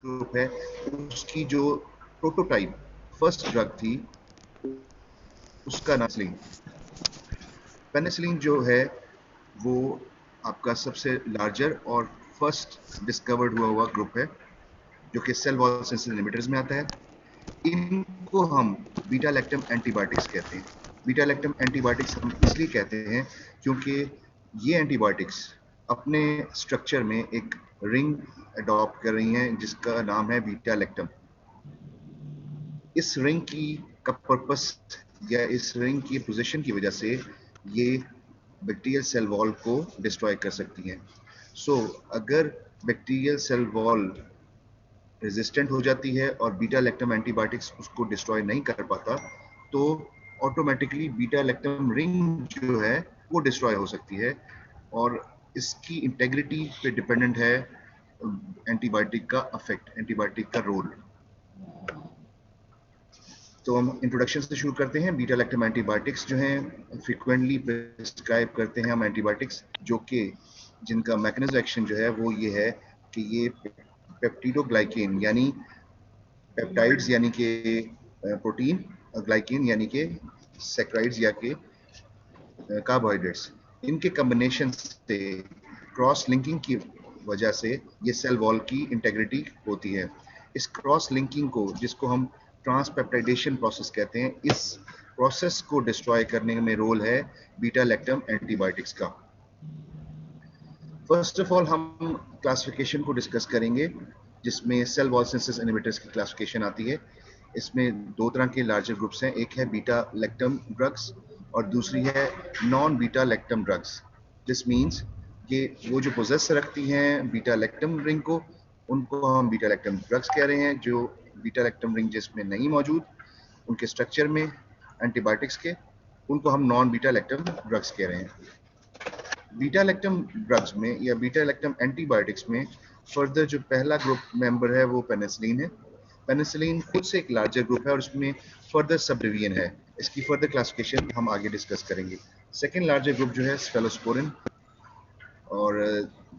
Group है, उसकी जो प्रोटोटाइप फर्स्ट ड्रग थी उसका नाम पेनिसिलिन। पेनिसिलिन जो है वो आपका सबसे लार्जर और फर्स्ट डिस्कवर्ड हुआ ग्रुप है जो कि सेल वॉल सिंथेसिस इनहिबिटर्स में आता है। इनको हम बीटा लैक्टम एंटीबायोटिक्स कहते हैं। बीटा लैक्टम एंटीबायोटिक्स हम इसलिए कहते हैं क्योंकि ये एंटीबायोटिक्स अपने स्ट्रक्चर में एक रिंग अडॉप्ट कर रही हैं जिसका नाम है बीटा लैक्टम। इस रिंग की का पर्पस या इस रिंग की पोजीशन की वजह से ये बैक्टीरियल सेल वॉल को डिस्ट्रॉय कर सकती हैं। अगर बैक्टीरियल सेल वॉल रेजिस्टेंट हो जाती है और बीटा लैक्टम एंटीबायोटिक्स उसको डिस्ट्रॉय नहीं कर पाता तो ऑटोमेटिकली बीटा लैक्टम रिंग जो है वो डिस्ट्रॉय हो सकती है और इसकी इंटेग्रिटी पे डिपेंडेंट है एंटीबायोटिक का अफेक्ट, एंटीबायोटिक का रोल। तो हम इंट्रोडक्शन से शुरू करते हैं। बीटा लैक्टम एंटीबायोटिक्स जो हैं फ्रीक्वेंटली प्रिस्क्राइब करते हैं हम एंटीबायोटिक्स जो कि जिनका मैकेनिज्म एक्शन जो है वो ये है कि ये पेप्टिडोग्लाइकेन यानी पेप्टाइड्स यानी कि प्रोटीन, ग्लाइकेन यानी कि सैकराइड्स या के कार्बोहाइड्रेट्स, इनके कम्बिनेशन से क्रॉस लिंकिंग की वजह से ये सेल वॉल की इंटेग्रिटी होती है। इस क्रॉस लिंकिंग को जिसको हम ट्रांसपेप्टाइडेशन प्रोसेस कहते हैं, इस प्रोसेस को डिस्ट्रॉय करने में रोल है बीटा लैक्टम एंटीबायोटिक्स का। फर्स्ट ऑफ ऑल हम क्लासिफिकेशन को डिस्कस करेंगे जिसमें सेल वॉल सिंथेसिस इनहिबिटर्स की क्लासिफिकेशन आती है। इसमें दो तरह के लार्जर ग्रुप्स हैं, एक है बीटा लैक्टम ड्रग्स और दूसरी है non beta lactam drugs. This means ये वो जो पोजेस रखती हैं बीटा लैक्टम रिंग को उनको हम बीटा लैक्टम ड्रग्स कह रहे हैं। जो बीटा लैक्टम रिंग जिसमें नहीं मौजूद उनके स्ट्रक्चर में एंटीबायोटिक्स के, उनको हम नॉन बीटा लैक्टम ड्रग्स कह रहे हैं। बीटा लैक्टम ड्रग्स में या बीटा लैक्टम एंटीबायोटिक्स में फर्दर जो पहला ग्रुप मेंबर है वो पेनिसिलिन है। पेनिसिलिन खुद से एक लार्जर ग्रुप है और उसमें फर्दर सब डिवीजन है। इसकी फर्दर क्लासिफिकेशन हम आगे डिस्कस करेंगे। सेकेंड लार्जर ग्रुप जो है सेफेलोस्पोरिन और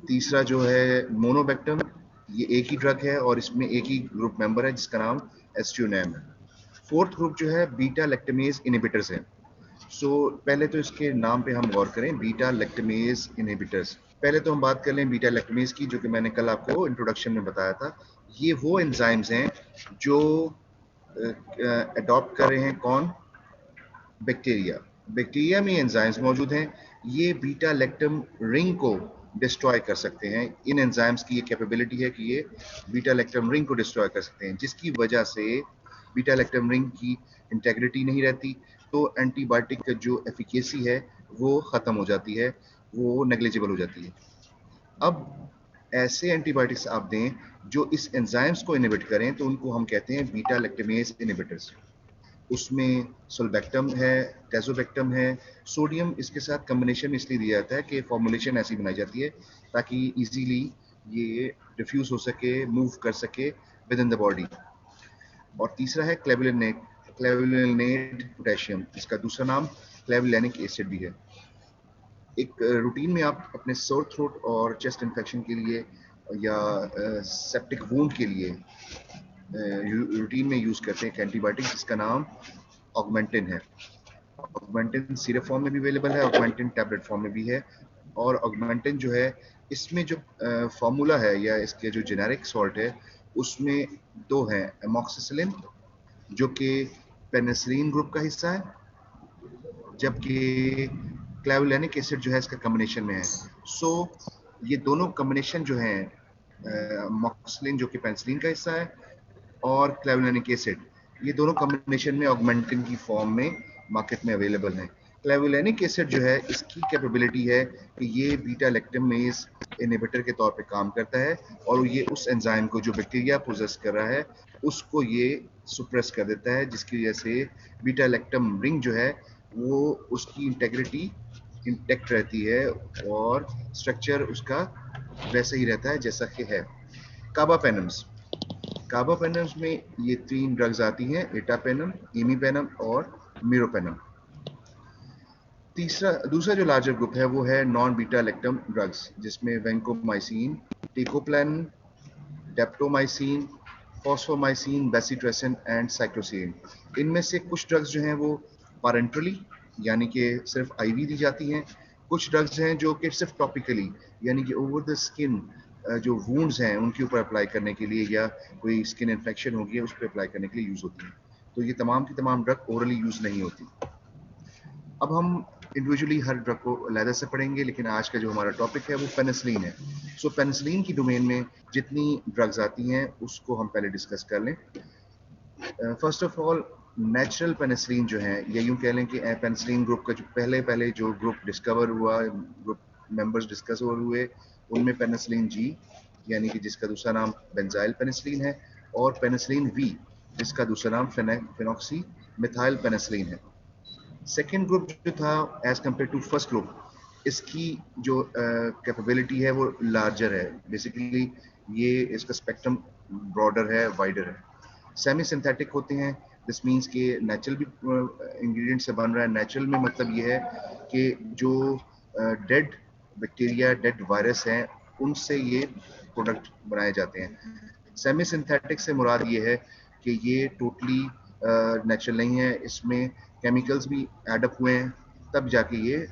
तीसरा जो है मोनोबैक्टम। ये एक ही ड्रग है और इसमें एक ही ग्रुप मेंबर है जिसका नाम एस्ट्रोनैम है। फोर्थ ग्रुप जो है बीटा लैक्टमेज इनहिबिटर्स है। पहले तो इसके नाम पे हम गौर करें, बीटा लैक्टमेज इनहिबिटर्स। पहले तो हम बात कर लें बीटा लैक्टमेज की जो कि मैंने कल आपको इंट्रोडक्शन में बताया था। ये वो एंजाइम्स हैं जो अडॉप्ट कर रहे हैं कौन, बैक्टीरिया। बैक्टीरिया में एंजाइम्स मौजूद हैं, ये बीटा लैक्टम रिंग को डिस्ट्रॉय कर सकते हैं। इन एंजाइम्स की ये कैपेबिलिटी है कि ये बीटा लैक्टम रिंग को डिस्ट्रॉय कर सकते हैं जिसकी वजह से बीटा लैक्टम रिंग की इंटेग्रिटी नहीं रहती तो एंटीबायोटिक का जो एफिकेसी है वो खत्म हो जाती है, वो नेग्लिजिबल हो जाती है। अब ऐसे एंटीबायोटिक्स आप दें जो इस एंजाइम्स को इनहिबिट करें तो उनको हम कहते हैं बीटा लैक्टमेज इनहिबिटर्स। उसमें सुल्बेक्टम है, टेजोबेक्टम है। सोडियम इसके साथ कॉम्बिनेशन इसलिए दिया जाता है कि फॉर्मुलेशन ऐसी बनाई जाती है ताकि इजीली ये डिफ्यूज हो सके, मूव कर सके विद इन द बॉडी। और तीसरा है क्लेवुलिनेट, क्लेवुलिनेट पोटेशियम, इसका दूसरा नाम क्लेवुलिनिक एसिड भी है। एक रूटीन में आप अपने सोर थ्रोट और चेस्ट इन्फेक्शन के लिए या सेप्टिक वूंड के लिए रूटीन में यूज करते हैं एक एंटीबायोटिक जिसका नाम ऑगमेंटिन है। ऑगमेंटिन सिरप फॉर्म में भी अवेलेबल है, ऑगमेंटिन टैबलेट फॉर्म में भी है। और ऑगमेंटिन जो है इसमें जो फॉर्मूला है या इसके जो जेनेरिक सॉल्ट है उसमें दो हैं, एमोक्सिसिलिन जो कि पेनिसिलिन ग्रुप का हिस्सा है, जबकि क्लेवुलिनिक एसिड जो है इसका कॉम्बिनेशन में है। ये दोनों कॉम्बिनेशन जो है एमोक्सिसिलिन जो कि पेनिसिलिन का हिस्सा है और क्लेवुलिनिक एसिड, ये दोनों कॉम्बिनेशन में ऑगमेंटिन की फॉर्म में मार्केट में अवेलेबल है। क्लेवुलिनिक एसिड जो है इसकी कैपेबिलिटी है कि ये बीटा लैक्टमेज इनहिबिटर के तौर पे काम करता है और ये उस एंजाइम को जो बैक्टीरिया पोजेस कर रहा है उसको ये सुप्रेस कर देता है जिसकी वजह से बीटा लैक्टम रिंग जो है वो उसकी इंटेग्रिटी इंटेक्ट रहती है और स्ट्रक्चर उसका वैसा ही रहता है जैसा कि है। कार्बापेनम्स, कार्बापेनम्स में ये तीन ड्रग्स आती हैं, एटापेनम, इमीपेनम और मीरोपेनम। दूसरा जो लार्जर ग्रुप है वो है नॉन बीटा लैक्टम ड्रग्स जिसमें vancomycin, teicoplanin, daptomycin, fosfomycin, bacitracin and cycloserine. इनमें से कुछ ड्रग्स जो हैं वो पारेंटरली यानी कि सिर्फ आईवी दी जाती हैं, कुछ ड्रग्स हैं जो कि सिर्फ टॉपिकली यानी कि ओवर द स्किन जो वुंड्स हैं उनके ऊपर अप्लाई करने के लिए या कोई स्किन इन्फेक्शन हो गया उस पर अप्लाई करने के लिए यूज होती हैं। तो ये तमाम की तमाम ड्रग ओरली यूज नहीं होती। अब हम इंडिविजुअली हर ड्रग को अलहदा से पढ़ेंगे, लेकिन आज का जो हमारा टॉपिक है वो पेनिसिलिन है। सो पेनिसिलिन की डोमेन में जितनी ड्रग्स आती हैं उसको हम पहले डिस्कस कर लें। First of all, natural penicillin जो है, या यूं कह लें कि पेनिसिलिन ग्रुप का जो पहले पहले जो ग्रुप डिस्कवर हुआ, ग्रुप मेंबर्स डिस्कवर हुए, उनमें पेनिसिलिन जी यानी कि जिसका दूसरा नाम बेंजाइल पेनिसिलिन है, और पेनिसिलिन वी जिसका दूसरा नाम फेनॉक्सी मिथाइल पेनिसिलिन है। सेकेंड ग्रुप जो था as compare to first group, इसकी जो कैपेबिलिटी है वो लार्जर है। बेसिकली ये इसका स्पेक्ट्रम ब्रॉडर है, वाइडर है। सेमी सिंथेटिक होते हैं, दिस मीन्स कि नेचुरल भी इंग्रेडिएंट से बन रहा है। नेचुरल में मतलब ये है कि जो डेड बैक्टीरिया, डेड वायरस हैं, उनसे ये प्रोडक्ट बनाए जाते हैं। सेमी सिंथेटिक से मुराद ये है कि ये टोटली नेचुरल नहीं है, इसमें केमिकल्स भी एडअप हुए हैं, तब जाके ये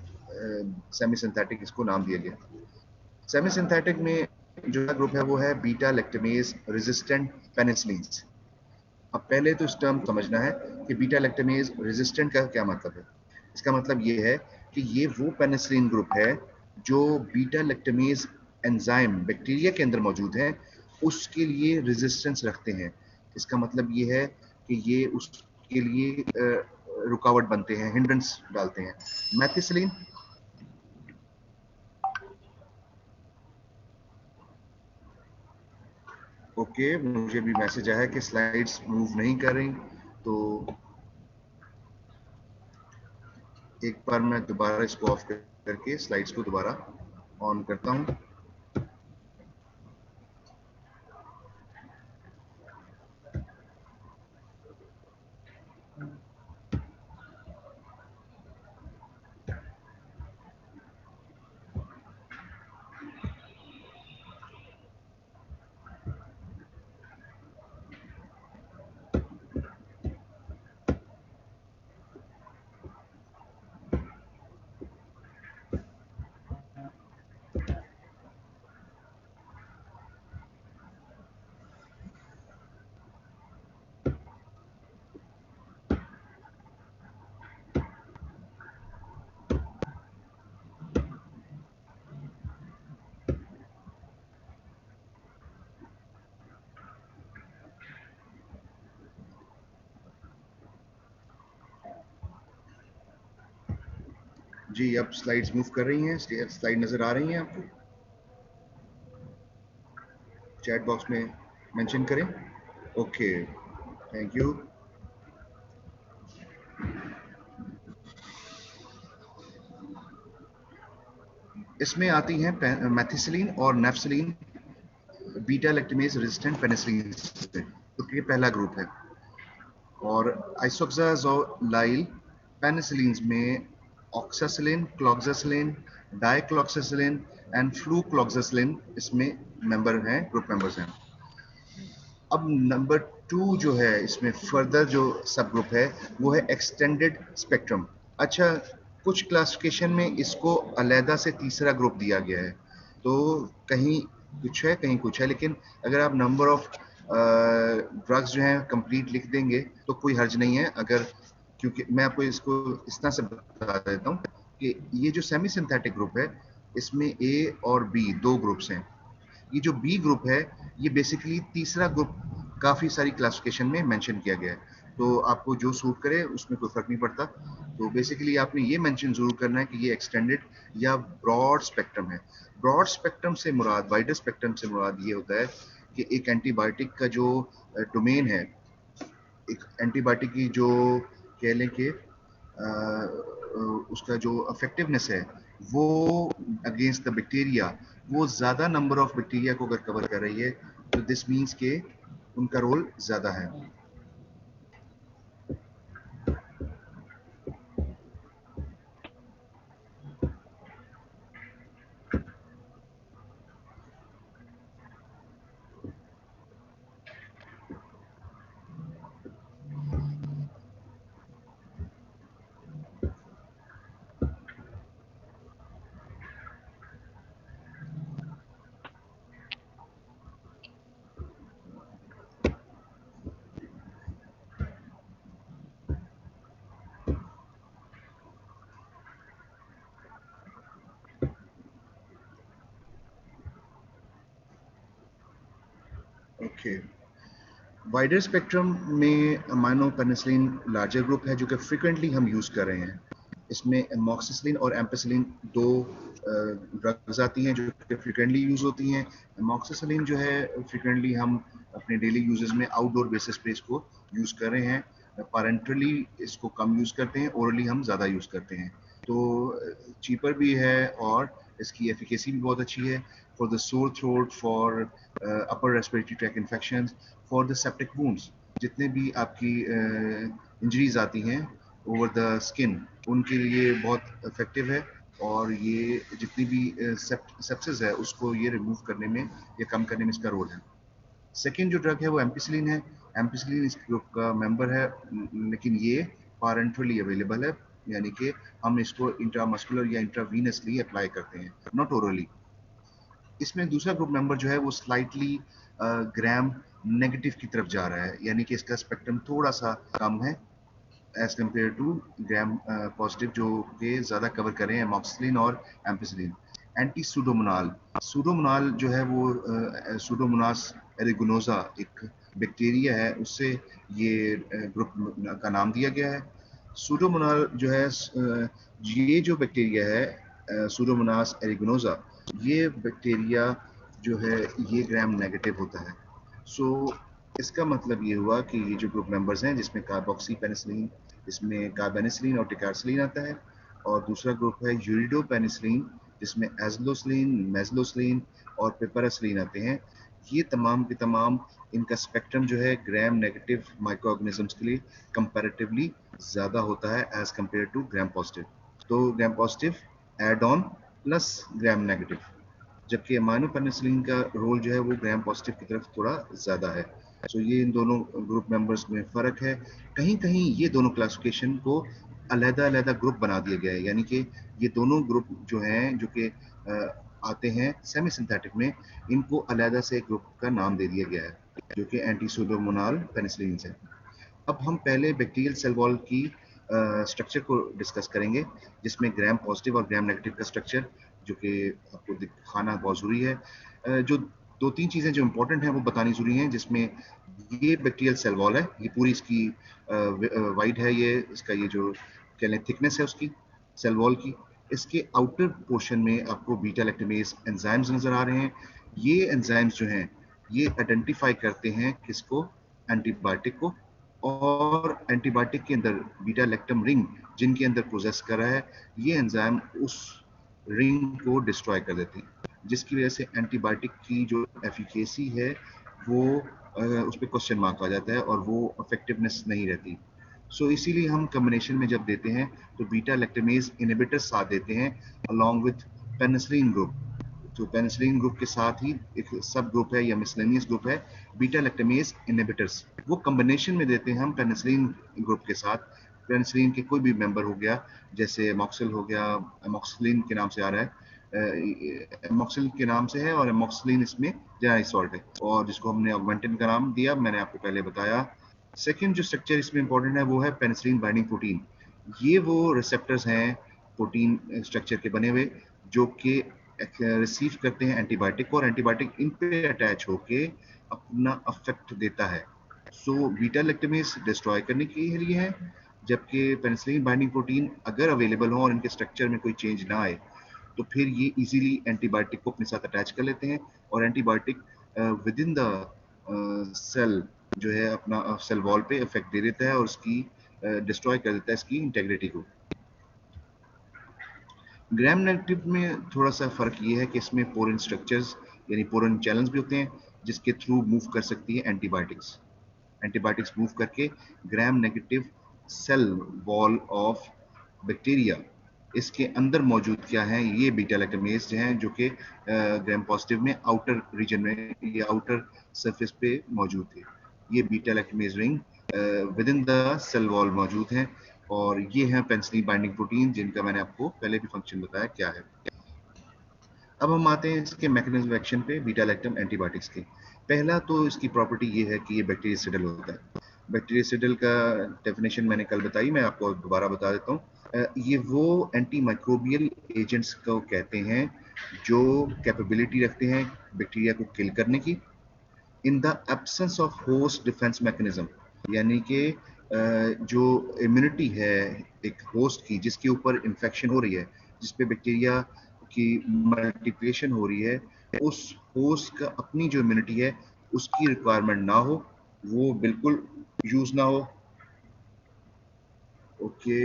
सेमी सिंथेटिक इसको नाम दिया गया। सेमी सिंथेटिक में जो ग्रुप है वो है बीटा लैक्टमेज रेजिस्टेंट पेनिसिलिन्स। अब पहले तो इस टर्म समझना है कि बीटा लैक्टमेज रेजिस्टेंट का क्या मतलब है। इसका मतलब ये है कि ये वो पेनिसिलिन ग्रुप है जो बीटा लैक्टमेज एंजाइम बैक्टीरिया के अंदर मौजूद है उसके लिए रेजिस्टेंस रखते हैं। इसका मतलब ये है कि ये उसके लिए रुकावट बनते हैं, हिंड्रेंस डालते हैं। मैथिसिलिन, ओके, मुझे भी मैसेज आया कि स्लाइड्स मूव नहीं कर रही, तो एक बार मैं दोबारा इसको ऑफ करके स्लाइड्स को दोबारा ऑन करता हूं। जी, अब स्लाइड्स मूव कर रही हैं, स्लाइड नजर आ रही हैं आपको? चैट बॉक्स में मेंशन करें। Okay, thank you. इसमें आती हैं मैथिसिलिन और नेफ्सिलिन बीटा लैक्टमेज रेजिस्टेंट पेनिसिलिन से, तो ये पहला ग्रुप है। और आइसोक्साजोलाइल पेनिसिलिन में ऑक्सासिलिन, क्लोक्सासिलिन, डाइक्लोक्सासिलिन एंड फ्लूक्लोक्सासिलिन इसमें मेंबर हैं, ग्रुप मेंबर्स हैं। अब नंबर टू जो है, इसमें फर्दर जो सब ग्रुप है वो है एक्सटेंडेड स्पेक्ट्रम। अच्छा, कुछ क्लासिफिकेशन में इसको अलहदा से तीसरा ग्रुप दिया गया है, तो कहीं कुछ है कहीं कुछ है, लेकिन अगर आप नंबर ऑफ ड्रग्स जो हैं कंप्लीट लिख देंगे तो कोई हर्ज नहीं है। अगर, क्योंकि मैं आपको इसको इस तरह से बता देता हूँ कि ये जो सेमी सिंथेटिक ग्रुप है इसमें ए और बी दो ग्रुप्स हैं। ये जो बी ग्रुप है ये बेसिकली तीसरा ग्रुप काफी सारी क्लासिफिकेशन में मेंशन किया गया है, तो आपको जो सूट करे उसमें कोई फर्क नहीं पड़ता। तो बेसिकली आपने ये मेंशन जरूर करना है कि ये एक्सटेंडेड या ब्रॉड स्पेक्ट्रम है। ब्रॉड स्पेक्ट्रम से मुराद, वाइडर स्पेक्ट्रम से मुराद ये होता है कि एक एंटीबायोटिक का जो डोमेन है, एक एंटीबायोटिक की जो कह लें कि उसका जो इफेक्टिवनेस है वो अगेंस्ट द बैक्टीरिया, वो ज्यादा नंबर ऑफ बैक्टीरिया को अगर कवर कर रही है तो दिस मीन्स के उनका रोल ज्यादा है। ओके, वाइडर स्पेक्ट्रम में अमाइनो पेनिसिलिन लार्जर ग्रुप है जो कि फ्रिक्वेंटली हम यूज़ कर रहे हैं। इसमें एमॉक्सिसिलिन और एम्पिसिलिन दो ड्रग्स आती हैं जो कि फ्रिक्वेंटली यूज़ होती हैं। एमॉक्सिसिलिन जो है फ्रिक्वेंटली हम अपने डेली यूजेस में आउटडोर बेसिस पे इसको यूज़ कर रहे हैं। पैरेंटली इसको कम यूज़ करते हैं, ओरली हम ज़्यादा यूज़ करते हैं। तो चीपर भी है और इसकी एफिकेसी भी बहुत अच्छी है for the sore throat, for upper respiratory tract infection, for the septic wounds. जितने भी आपकी इंजरीज आती हैं ओवर द स्किन, उनके लिए बहुत इफेक्टिव है। और ये जितनी भी सेप्सिस है उसको ये रिमूव करने में या कम करने में इसका रोल है। सेकेंड जो ड्रग है वो एम्पिसिलिन है। एम्पिसिलिन इस ग्रुप का मेंबर है, लेकिन ये पारेंटरली अवेलेबल है, यानी कि हम इसको इंट्रामस्कुलर या इंट्रावीनसली अप्लाई करते हैं, नॉट ओरली। इसमें दूसरा ग्रुप मेंबर जो है वो स्लाइटली ग्राम नेगेटिव की तरफ जा रहा है, यानी कि इसका स्पेक्ट्रम थोड़ा सा कम है as compare to gram positive, जो कि ज़्यादा कवर करें एमॉक्सिलिन और एम्पिसिलिन। एंटी सूडोमोनाल, सूडोमोनाल जो है वो सूडोमोनास एरिगोनोजा एक बैक्टीरिया है, उससे ये ग्रुप का नाम दिया गया है। सूडोमोनाल जो है ये जो बैक्टीरिया है सूडोमोनास एरिगोनोजा, ये बैक्टीरिया जो है ये ग्राम नेगेटिव होता है। सो इसका मतलब ये हुआ कि ये जो ग्रुप मेंबर्स हैं जिसमें कार्बोक्सी पेनिसिलिन, इसमें कार्बेनिसिलिन और टिकार्सिलिन आता है, और दूसरा ग्रुप है यूरिडो पेनिसिलिन जिसमें एजलोसिलिन, मेजलोसिलिन और पिपरासिलिन आते हैं। ये तमाम के तमाम इनका स्पेक्ट्रम जो है ग्राम नेगेटिव माइक्रो ऑर्गेनिजम्स के लिए कंपैरेटिवली ज़्यादा होता है as compare to gram positive. तो gram positive add on plus gram negative, जबकि अमाइनो पेनिसिलिन का रोल जो है वो ग्राम पॉजिटिव की तरफ थोड़ा ज़्यादा है। सो ये इन दोनों ग्रुप मेंबर्स में फ़र्क है। कहीं कहीं ये दोनों क्लासिफिकेशन को अलग-अलग ग्रुप बना दिया गया है, यानी कि ये दोनों ग्रुप जो हैं जो कि आते हैं सेमी सिंथेटिक में, इनको अलग से ग्रुप का नाम दे दिया गया है जो कि एंटी सूडोमोनाल पेनिसिलिन है। अब हम पहले बैक्टीरियल सेल वॉल की स्ट्रक्चर को डिस्कस करेंगे, जिसमें ग्राम पॉजिटिव और ग्राम नेगेटिव का स्ट्रक्चर जो कि आपको दिखाना बहुत ज़रूरी है। जो दो तीन चीज़ें जो इंपॉर्टेंट हैं वो बतानी ज़रूरी हैं, जिसमें ये बैक्टीरियल सेल वॉल है, ये पूरी इसकी वाइड है, ये इसका ये जो कह लें थिकनेस है उसकी सेल वॉल की। इसके आउटर पोर्शन में आपको बीटा लैक्टेमेज एंजाइम्स नज़र आ रहे हैं। ये एंजाइम्स जो हैं ये आइडेंटिफाई करते हैं किसको, एंटीबायोटिक को, और एंटीबायोटिक के अंदर बीटा लैक्टम रिंग जिनके अंदर प्रोसेस कर रहा है, ये एंजाइम उस रिंग को डिस्ट्रॉय कर देते हैं, जिसकी वजह से एंटीबायोटिक की जो एफिकेसी है वो उस पर क्वेश्चन मार्क आ जाता है और वो इफेक्टिवनेस नहीं रहती। सो इसीलिए हम कॉम्बिनेशन में जब देते हैं तो बीटा लैक्टेमेज इनहिबिटर साथ देते हैं अलॉन्ग विथ पेनिसिलिन ग्रुप। तो पेनिसिलिन ग्रुप के साथ ही एक सब ग्रुप है या मिसलेनियस ग्रुप है बीटा लैक्टेमेज इनहिबिटर्स, वो कॉम्बिनेशन में देते हैं हम पेनिसिलिन ग्रुप के साथ। पेनिसिलिन के कोई भी मेंबर हो गया, जैसे एमॉक्सिल हो गया, एमॉक्सिलिन के नाम से आ रहा है, एमॉक्सिल के नाम से है और एमॉक्सिलिन इसमें जेनेरिक सॉल्ट है, और जिसको हमने ऑगमेंटिन का नाम दिया, मैंने आपको पहले बताया। सेकेंड जो स्ट्रक्चर इसमें इंपॉर्टेंट है वो है पेनिसिलिन बाइंडिंग प्रोटीन। ये वो रिसेप्टर्स हैं प्रोटीन स्ट्रक्चर के बने हुए जो कि रिसीव करते हैं एंटीबायोटिक को, और एंटीबायोटिक इन पे अटैच होके अपना अफेक्ट देता है। सो बीटा लैक्टेमेज डिस्ट्रॉय करने के लिए है, जबकि पेनिसिलिन बाइंडिंग प्रोटीन अगर अवेलेबल हो और इनके स्ट्रक्चर में कोई चेंज ना आए तो फिर ये इजीली एंटीबायोटिक को अपने साथ अटैच कर लेते हैं, और antibiotic within the cell जो है अपना सेल वॉल पे इफेक्ट दे देता है और उसकी डिस्ट्रॉय कर देता है इसकी इंटेग्रिटी को। ग्राम नेगेटिव में थोड़ा सा फ़र्क ये है कि इसमें पोरन स्ट्रक्चर्स यानी पोरन चैनल्स भी होते हैं जिसके थ्रू मूव कर सकती है एंटीबायोटिक्स। एंटीबायोटिक्स मूव करके gram negative cell wall of bacteria, इसके अंदर मौजूद क्या है, ये बीटा लैक्टेमेज हैं जो कि ग्राम पॉजिटिव में आउटर रीजन में या आउटर सरफेस पे मौजूद थे। ये beta lactamase ring within the cell wall मौजूद हैं, और ये हैं पेनिसिलिन बाइंडिंग प्रोटीन जिनका मैंने आपको पहले भी फंक्शन बताया क्या है। अब हम आते हैं इसके मैकेनिज्म ऑफ एक्शन पे बीटा लैक्टम एंटीबायोटिक्स के। पहला तो इसकी प्रॉपर्टी ये है कि ये बैक्टीरियासिडल होता है। बैक्टीरियासिडल का डेफिनेशन मैंने कल बताई, मैं आपको दोबारा बता देता हूँ। ये वो एंटी माइक्रोबियल एजेंट्स को कहते हैं जो कैपेबिलिटी रखते हैं बैक्टीरिया को किल करने की। In the absence of host defence mechanism, यानी कि जो इम्यूनिटी है एक होस्ट की जिसके ऊपर इन्फेक्शन हो रही है, जिस पे बैक्टीरिया की मल्टीप्लिकेशन हो रही है, उस होस्ट का अपनी जो इम्यूनिटी है उसकी रिक्वायरमेंट ना हो, वो बिल्कुल यूज ना हो। ओके,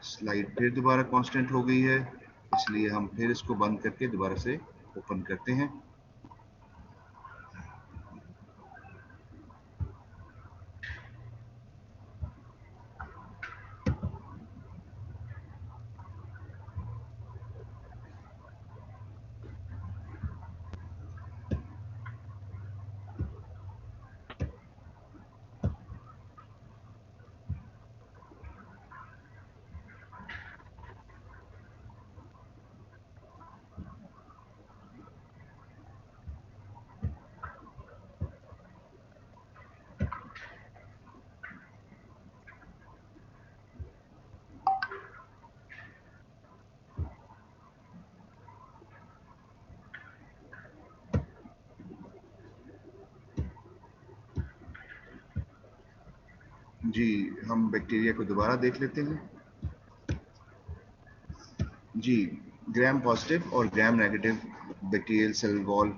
स्लाइड फिर दोबारा कांस्टेंट हो गई है, इसलिए हम फिर इसको बंद करके दोबारा से ओपन करते हैं। जी, हम बैक्टीरिया को दोबारा देख लेते हैं। जी, ग्राम पॉजिटिव और gram negative bacterial cell wall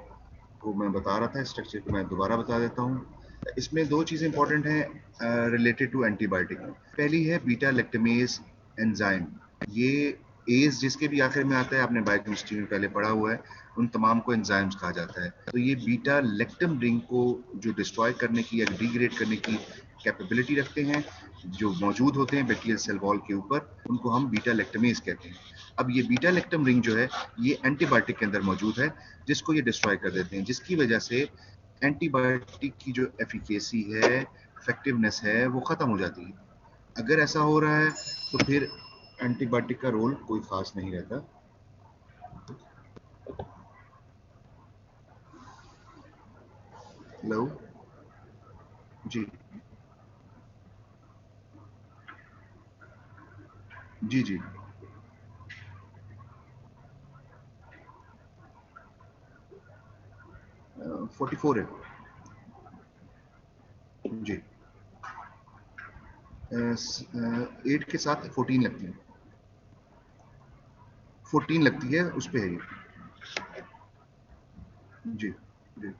को मैं बता रहा था, स्ट्रक्चर को मैं दोबारा बता देता हूँ। इसमें दो चीज़ें इंपॉर्टेंट हैं रिलेटेड टू एंटीबायोटिक। पहली है बीटा लैक्टमेज एंजाइम। ये एज जिसके भी आखिर में आता है, आपने बायोकेमिस्ट्री में पहले पढ़ा हुआ है, उन तमाम को एंजाइम्स कहा जाता है। तो ये बीटा लैक्टम रिंग को जो डिस्ट्रॉय करने की या डिग्रेड करने की कैपेबिलिटी रखते हैं, जो मौजूद होते हैं बैक्टीरियल सेल वॉल के ऊपर, उनको हम बीटा लैक्टमेज कहते हैं। अब ये बीटा लैक्टम रिंग जो है ये एंटीबायोटिक के अंदर मौजूद है, जिसको ये डिस्ट्रॉय कर देते हैं, जिसकी वजह से एंटीबायोटिक की जो एफिकेसी है, इफेक्टिवनेस है, वो खत्म हो जाती है। अगर ऐसा हो रहा है तो फिर एंटीबायोटिक का रोल कोई खास नहीं रहता। हेलो। जी जी जी। 44 है। जी। 8 के साथ 14 लगती है। 14 लगती है, उस पे है ये। जी जी।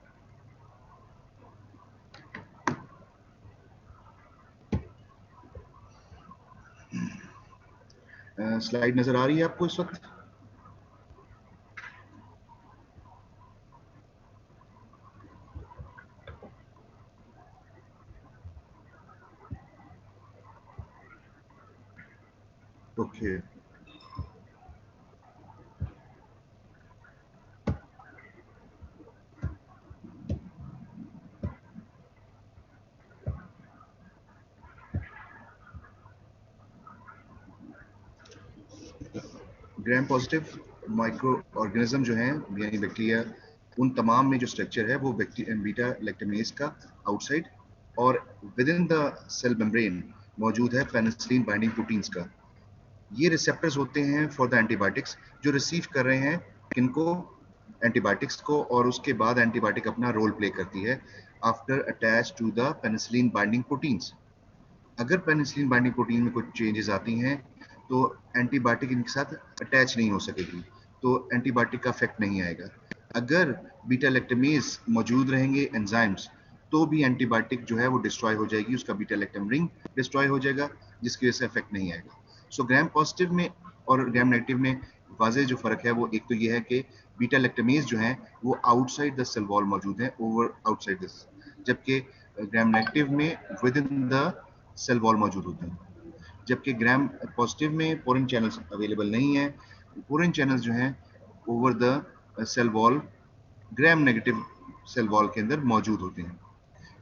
स्लाइड नजर आ रही है आपको इस वक्त? Okay. Gram positive micro organism जो हैं, यानी बैक्टीरिया, उन तमाम में जो स्ट्रक्चर है वो बीटा लैक्टमेज का आउटसाइड और within the cell membrane मौजूद है पेनिसिलिन बाइंडिंग प्रोटीन्स का। ये रिसेप्टर्स होते हैं फॉर द एंटीबायोटिक्स, जो रिसीव कर रहे हैं किनको, एंटीबायोटिक्स को, और उसके बाद एंटीबायोटिक अपना रोल प्ले करती है after attach to the penicillin binding proteins. अगर पेनिसिलिन बाइंडिंग प्रोटीन में कुछ चेंजेस आती हैं तो एंटीबायोटिक इनके साथ अटैच नहीं हो सकेगी, तो एंटीबायोटिक का इफेक्ट नहीं आएगा। अगर बीटा लैक्टमेज मौजूद रहेंगे एंजाइम्स, तो भी एंटीबायोटिक जो है वो डिस्ट्रॉय हो जाएगी, उसका बीटा लैक्टम रिंग डिस्ट्रॉय हो जाएगा, जिसकी वजह से इफेक्ट नहीं आएगा। सो ग्राम पॉजिटिव में और ग्राम नेगेटिव में वाजे जो फर्क है वो एक तो ये है कि बीटा लैक्टमेज जो है वो आउटसाइड द सेल वॉल मौजूद है, ओवर आउटसाइड दिस, जबकि ग्राम नेगेटिव में within the cell wall मौजूद होते हैं। जबकि ग्राम पॉजिटिव में पोरिन चैनल्स अवेलेबल नहीं है। पोरिन चैनल्स जो हैं over the cell wall gram negative cell wall के अंदर मौजूद होते हैं।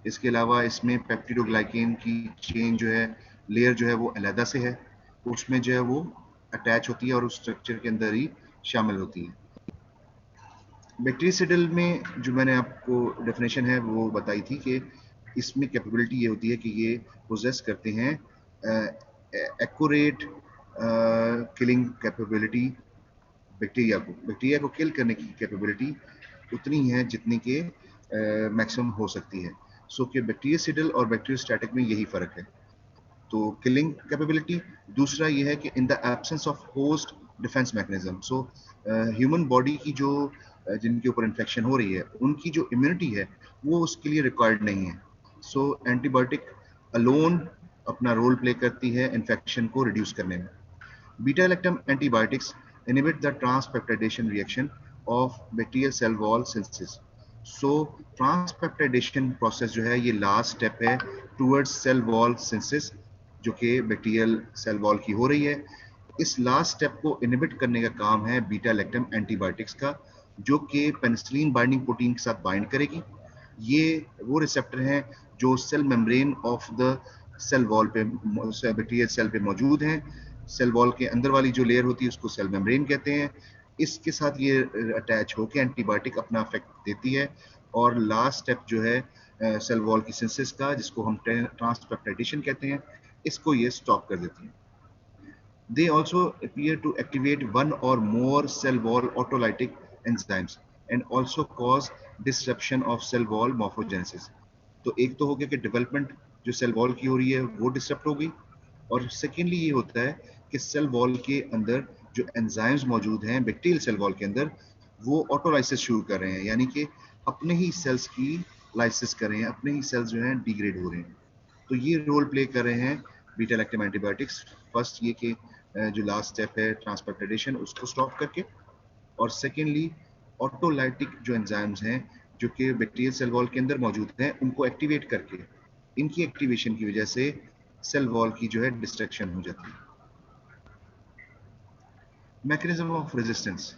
इसके अलावा इसमें पेप्टिडोग्लाइकेन की चेन जो है, लेयर जो है वो अलहदा से है, उसमें जो है वो अटैच होती है और उस स्ट्रक्चर के अंदर ही शामिल होती है। बैक्टीरियसिडल में जो मैंने आपको डेफिनेशन है वो बताई थी कि इसमें कैपेबिलिटी ये होती है कि ये पोजेस करते हैं एक्यूरेट किलिंग कैपेबिलिटी। बैक्टीरिया को किल करने की कैपेबिलिटी उतनी है जितनी के मैक्सिमम हो सकती है। सो कि बैक्टीरियोसिडल और बैक्टीरियोस्टैटिक में यही फ़र्क है। तो किलिंग कैपेबिलिटी, दूसरा ये है कि in the absence of host defence mechanism, so human body की जो जिनके ऊपर इन्फेक्शन हो रही है उनकी जो इम्यूनिटी है वो उसके लिए रिक्वायर्ड नहीं है। सो एंटीबायोटिक अलोन अपना रोल प्ले करती है इन्फेक्शन को रिड्यूस करने में। Beta lactam antibiotics inhibit the transpeptidation reaction of bacterial cell wall synthesis. So transpeptidation process जो है ये लास्ट स्टेप है towards cell wall synthesis जो कि बैक्टीरियल सेल वॉल की हो रही है। इस लास्ट स्टेप को इनहिबिट करने का काम है बीटा लैक्टम एंटीबायोटिक्स का, जो कि पेनिसिलिन बाइंडिंग प्रोटीन के साथ बाइंड करेगी। ये वो रिसेप्टर हैं जो cell membrane of the cell wall पे बैक्टीरियल सेल पे मौजूद हैं। सेल वॉल के अंदर वाली जो लेयर होती है उसको सेल मेम्ब्रेन कहते हैं। इसके साथ ये अटैच होकर एंटीबायोटिक अपना इफेक्ट देती है। और लास्ट स्टेप जो है सेल वॉल की सिंथेसिस का, जिसको हम ट्रांसपेप्टाइडेशन कहते हैं, इसको ये स्टॉप कर देती है। They also appear to activate one or more cell wall autolytic enzymes and also cause disruption of cell wall morphogenesis. तो एक तो हो गया कि डेवलपमेंट जो सेल वॉल की हो रही है वो डिस्टर्ब हो गई, और सेकेंडली ये होता है कि सेल वॉल के अंदर जो एंजाइम्स मौजूद हैं बैक्टीरियल सेल वॉल के अंदर, वो ऑटोलाइसिस शुरू कर रहे हैं, यानी कि अपने ही सेल्स की लाइसिस कर रहे हैं, अपने ही सेल्स जो हैं डिग्रेड हो रहे हैं। तो ये रोल प्ले कर रहे हैं बीटा लैक्टम एंटीबायोटिक्स। फर्स्ट ये कि जो लास्ट स्टेप है ट्रांसपेप्टाइडेशन उसको स्टॉप करके, और सेकेंडली ऑटोलाइटिक जो एंजाइम्स हैं जो कि बैक्टीरियल सेल वॉल के अंदर मौजूद हैं उनको एक्टिवेट करके, इनकी एक्टिवेशन की वजह से सेल वॉल की जो है डिस्ट्रक्शन हो जाती है। Mechanism of resistance,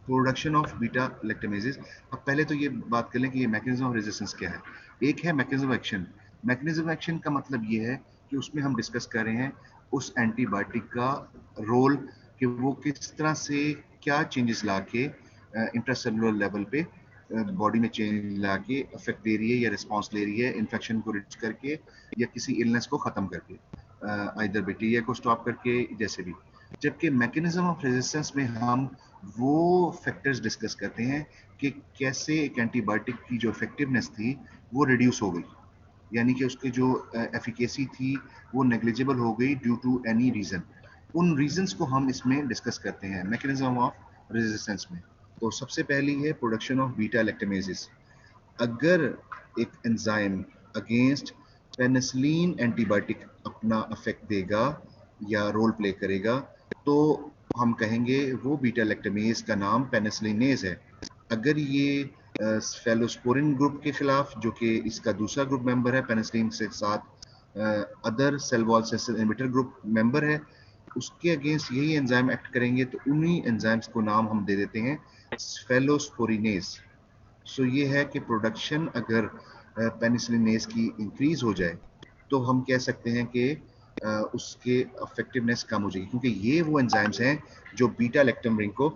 production of beta lactamases. अब पहले तो ये बात कर लें कि ये मैकेनिज्म ऑफ रेजिस्टेंस क्या है। एक है mechanism of action. Mechanism of action का मतलब ये है कि उसमें हम डिस्कस कर रहे हैं उस एंटीबायोटिक का रोल, कि वो किस तरह से क्या चेंजेस ला के इंट्रासेलुलर लेवल पे बॉडी में चेंज ला के इफेक्ट दे रही है या रिस्पॉन्स ले रही है, इन्फेक्शन को रिड्यूस करके या किसी इलनेस को ख़त्म करके, आइदर बैक्टीरिया को स्टॉप करके, जैसे भी। जबकि मैकेनिज्म ऑफ रेजिस्टेंस में हम वो फैक्टर्स डिस्कस करते हैं कि कैसे एक एंटीबायोटिक की जो इफेक्टिवनेस थी वो रिड्यूस हो गई, यानी कि उसकी जो एफिकेसी थी वो नेग्लिजिबल हो गई ड्यू टू एनी रीजन। उन रीजंस को हम इसमें डिस्कस करते हैं मैकेनिज्म ऑफ रेजिस्टेंस में। तो सबसे पहली है प्रोडक्शन ऑफ बीटा लैक्टमेजेस। अगर एक एंजाइम अगेंस्ट पेनिसिलिन एंटीबायोटिक अपना इफेक्ट देगा या रोल प्ले करेगा, तो हम कहेंगे वो बीटा लैक्टमेज का नाम पेनिसिलिनेज है। अगर ये फेलोस्पोरिन ग्रुप के खिलाफ, जो कि इसका दूसरा ग्रुप मेंबर है पेनिसिलिन से साथ other cell wall sensor inhibitor group member है, उसके अगेंस्ट यही एंजाइम एक्ट करेंगे, तो उन्हीं एंजाइम्स को नाम हम दे देते हैं फेलोस्पोरिनेज। सो ये है कि प्रोडक्शन अगर पेनिसिलिनेज की इंक्रीज हो जाए तो हम कह सकते हैं कि उसके इफेक्टिवनेस कम हो जाएगी, क्योंकि ये वो एंजाइम्स हैं जो बीटा लैक्टम रिंग को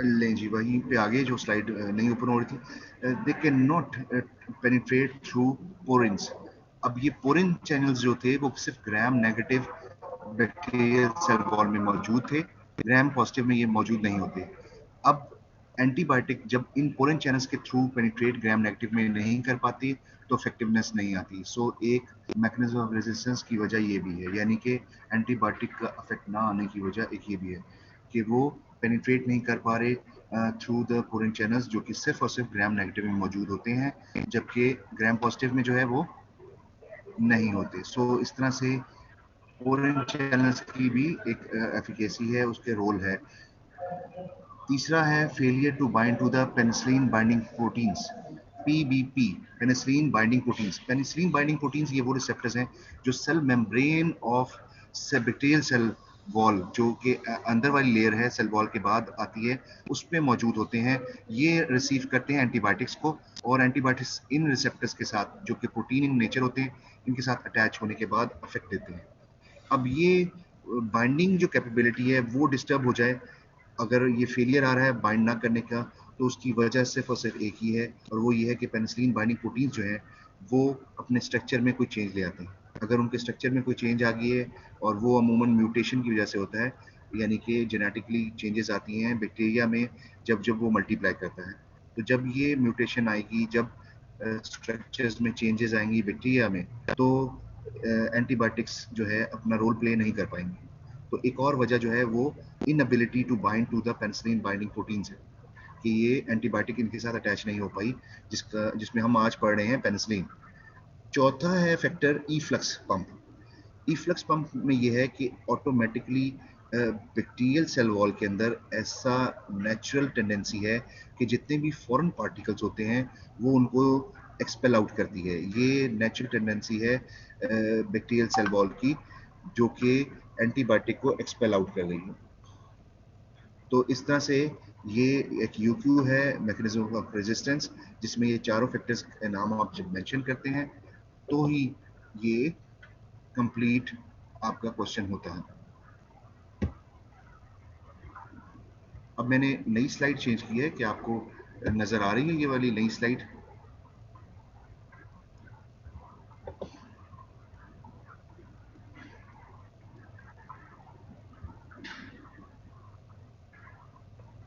लें जी, वहीं पे आगे जो स्लाइड नहीं ओपन हो रही थी, they can not penetrate through porins. अब ये पोरिन चैनल्स जो थे वो सिर्फ gram negative bacterial cell wall में मौजूद थे, ग्राम पॉजिटिव में ये मौजूद नहीं होते। अब एंटीबायोटिक जब इन पोरिन चैनल्स के थ्रू पेनिट्रेट ग्राम नेगेटिव में नहीं कर पाती तो इफेक्टिवनेस नहीं आती। सो एक मैकेनिज्म ऑफ रेजिस्टेंस की वजह ये भी है, यानी कि एंटीबायोटिक का इफेक्ट ना आने की वजह एक ये भी है कि वो पेनिट्रेट नहीं कर पा रहे थ्रू द पोरेन चैनल्स, जो कि सिर्फ और सिर्फ ग्राम नेगेटिव में मौजूद होते हैं, जबकि ग्राम पॉजिटिव में जो है वो नहीं होते। सो इस तरह से पोरेन चैनल्स की भी एक एफिकेसी है, उसके रोल है। तीसरा है failure to bind to the penicillin binding proteins, PBP, penicillin binding proteins. Penicillin binding proteins ये वो रिसेप्टर्स हैं जो cell membrane of bacterial cell wall, जो कि अंदर वाली लेयर है सेल वॉल के बाद आती है, उस पे मौजूद होते हैं। ये रिसीव करते हैं एंटीबायोटिक्स को, और एंटीबायोटिक्स इन रिसेप्टर्स के साथ, जो कि प्रोटीन इन नेचर होते हैं, इनके साथ अटैच होने के बाद अफेक्ट देते हैं। अब ये बाइंडिंग जो कैपेबिलिटी है वो डिस्टर्ब हो जाए, अगर ये फेलियर आ रहा है बाइंड ना करने का, तो उसकी वजह सिर्फ और सिर्फ एक ही है, और वो ये है कि पेनिसिलिन बाइंडिंग प्रोटीन्स जो हैं वो अपने स्ट्रक्चर में कोई चेंज ले आते हैं। अगर उनके स्ट्रक्चर में कोई चेंज आ गई है, और वो अमूमन म्यूटेशन की वजह से होता है, यानी कि जेनेटिकली चेंजेस आती हैं बैक्टीरिया में जब जब वो मल्टीप्लाई करता है, तो जब ये म्यूटेशन आएगी, जब स्ट्रक्चर्स में चेंजेस आएंगी बैक्टीरिया में, तो एंटीबायोटिक्स जो है अपना रोल प्ले नहीं कर पाएंगे। तो एक और वजह जो है वो inability to bind to the penicillin binding proteins है, कि ये एंटीबायोटिक इनके साथ अटैच नहीं हो पाई, जिसमें हम आज पढ़ रहे हैं पेनिसिलिन। चौथा है फैक्टर ईफ्लक्स पंप। ईफ्लक्स पंप में यह है कि ऑटोमेटिकली बैक्टीरियल सेल वॉल के अंदर ऐसा नेचुरल टेंडेंसी है कि जितने भी फॉरेन पार्टिकल्स होते हैं वो उनको एक्सपेल आउट करती है। ये नेचुरल टेंडेंसी है बैक्टीरियल सेल वॉल की, जो कि एंटीबायोटिक को एक्सपेल आउट कर रही है। तो इस तरह से ये एक यूक्यू है, मैकेनिज्म ऑफ रेजिस्टेंस, जिसमें ये चारों फैक्टर्स के नाम आप जब मेंशन करते हैं तो ही ये कंप्लीट आपका क्वेश्चन होता है। अब मैंने नई स्लाइड चेंज की है, कि आपको नजर आ रही है ये वाली नई स्लाइड?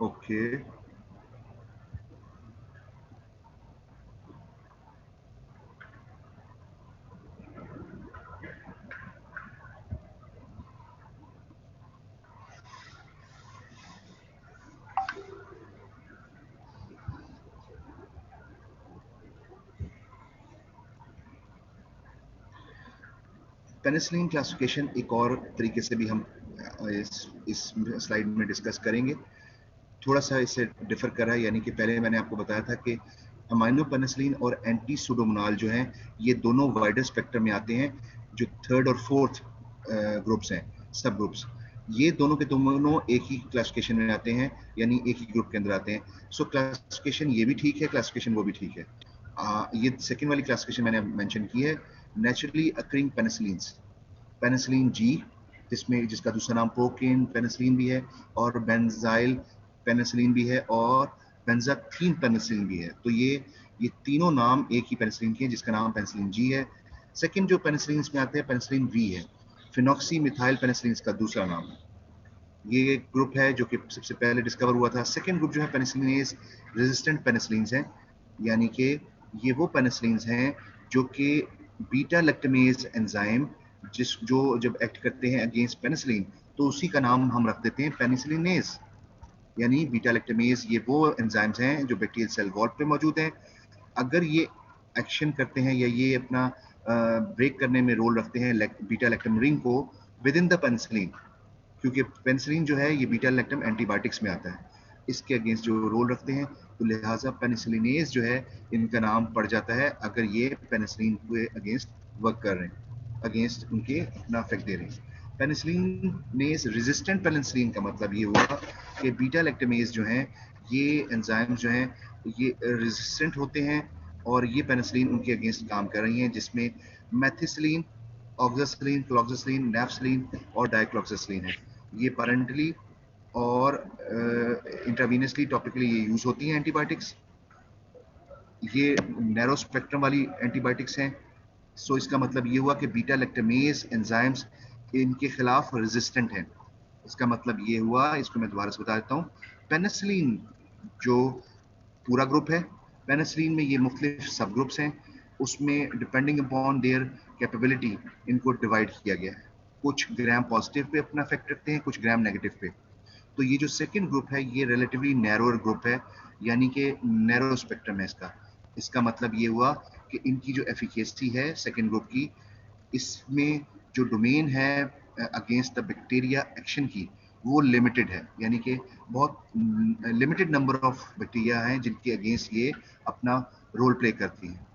ओके, पेनिसिलिन क्लासिफिकेशन एक और तरीके से भी हम इस स्लाइड में डिस्कस करेंगे। थोड़ा सा इससे डिफर कर रहा है, यानी कि पहले मैंने आपको बताया था कि अमाइनो पेनिसिलिन और एंटी सुडोमोनाल जो हैं, ये दोनों वाइडर स्पेक्ट्रम में आते हैं, जो थर्ड और फोर्थ ग्रुप्स हैं, सब ग्रुप्स, ये दोनों के दोनों एक ही क्लासिफिकेशन में आते हैं, यानी एक ही ग्रुप के अंदर आते हैं। सो क्लासिफिकेशन ये भी ठीक है, क्लासिफिकेशन वो भी ठीक है। ये सेकेंड वाली क्लासिफिकेशन मैंने मेंशन की है, naturally occurring penicillins, penicillin G, जिसका दूसरा नाम प्रोकेन पेनिसिलिन भी है, और बेंजाइल पेनिसिलिन भी है, और बेंजाथीन पेनिसिलिन भी है। तो ये तीनों नाम एक ही पेनिसिलिन के हैं, जिसका नाम पेनिसिलिन जी है। सेकंड जो पेनिसिलिन इसमें आते हैं, पेनिसिलिन वी है, फिनॉक्सी मिथाइल पेनिसिलिन का दूसरा नाम है। ये एक ग्रुप है जो कि सबसे पहले डिस्कवर हुआ था। सेकंड ग्रुप जो है पेनिसिलिनेज रेजिस्टेंट पेनिसिलिन्स हैं, यानी कि ये वो पेनिसिलिन्स हैं जो कि बीटा लैक्टमेज एंजाइम जो जब एक्ट करते हैं अगेंस्ट पेनिसिलिन, तो उसी का नाम हम रख देते हैं पेनिसिलिनेज, यानी बीटा लैक्टमेज। ये वो एंजाइम्स हैं जो बैक्टीरियल सेल वॉल पे मौजूद हैं। अगर ये एक्शन करते हैं, या ये अपना ब्रेक करने में रोल रखते हैं बीटा लैक्टम रिंग को विद इन द पेनिसिलिन, क्योंकि पेनिसिलिन जो है ये बीटा लैक्टम एंटीबायोटिक्स में आता है, इसके अगेंस्ट जो रोल रखते हैं, तो लिहाजा पेनिसिलिनेज जो है इनका नाम पड़ जाता है, अगर ये पेनिसिलिन के अगेंस्ट वर्क कर रहे हैं, अगेंस्ट उनके अपना इफेक्ट दे रहे हैं। पेनिसिलिनेज रेजिस्टेंट पेनिसिलिन का मतलब ये हुआ कि बीटा लैक्टमेज जो है, ये एंजाइम जो हैं, ये रेजिस्टेंट होते हैं, और ये पेनिसिलिन उनके अगेंस्ट काम कर रही हैं, जिसमें मेथिसिलिन, ऑक्सासिलिन, क्लोक्सासिलिन, नैप्सिलिन और डाइक्लोक्सासिलिन है। ये पेरेंटली और इंट्रावीनसली टॉपिकली ये यूज होती हैं एंटीबायोटिक्स। ये नैरो स्पेक्ट्रम वाली एंटीबायोटिक्स हैं। सो इसका मतलब ये हुआ कि बीटा लैक्टमेज एंजाइम्स इनके खिलाफ रेजिस्टेंट हैं। इसका मतलब ये हुआ, इसको मैं दोबारा से बता देता हूँ। पेनिसिलिन जो पूरा ग्रुप है, पेनिसिलिन में ये मुख्तलिफ सब ग्रुप्स हैं, उसमें डिपेंडिंग अपॉन देयर कैपेबिलिटी इनको डिवाइड किया गया है। कुछ ग्राम पॉजिटिव पे अपना इफेक्ट रखते हैं, कुछ ग्राम नेगेटिव पे। तो तो ये जो सेकंड ग्रुप है ये रिलेटिवली नैरोअर ग्रुप है, यानी कि नैरो स्पेक्ट्रम है इसका। इसका मतलब ये हुआ कि इनकी जो एफिकेसी है सेकंड ग्रुप की, इसमें जो डोमेन है अगेंस्ट द बैक्टीरिया एक्शन की, वो लिमिटेड है, यानी कि बहुत लिमिटेड नंबर ऑफ बैक्टीरिया हैं जिनके अगेंस्ट ये अपना रोल प्ले करती हैं,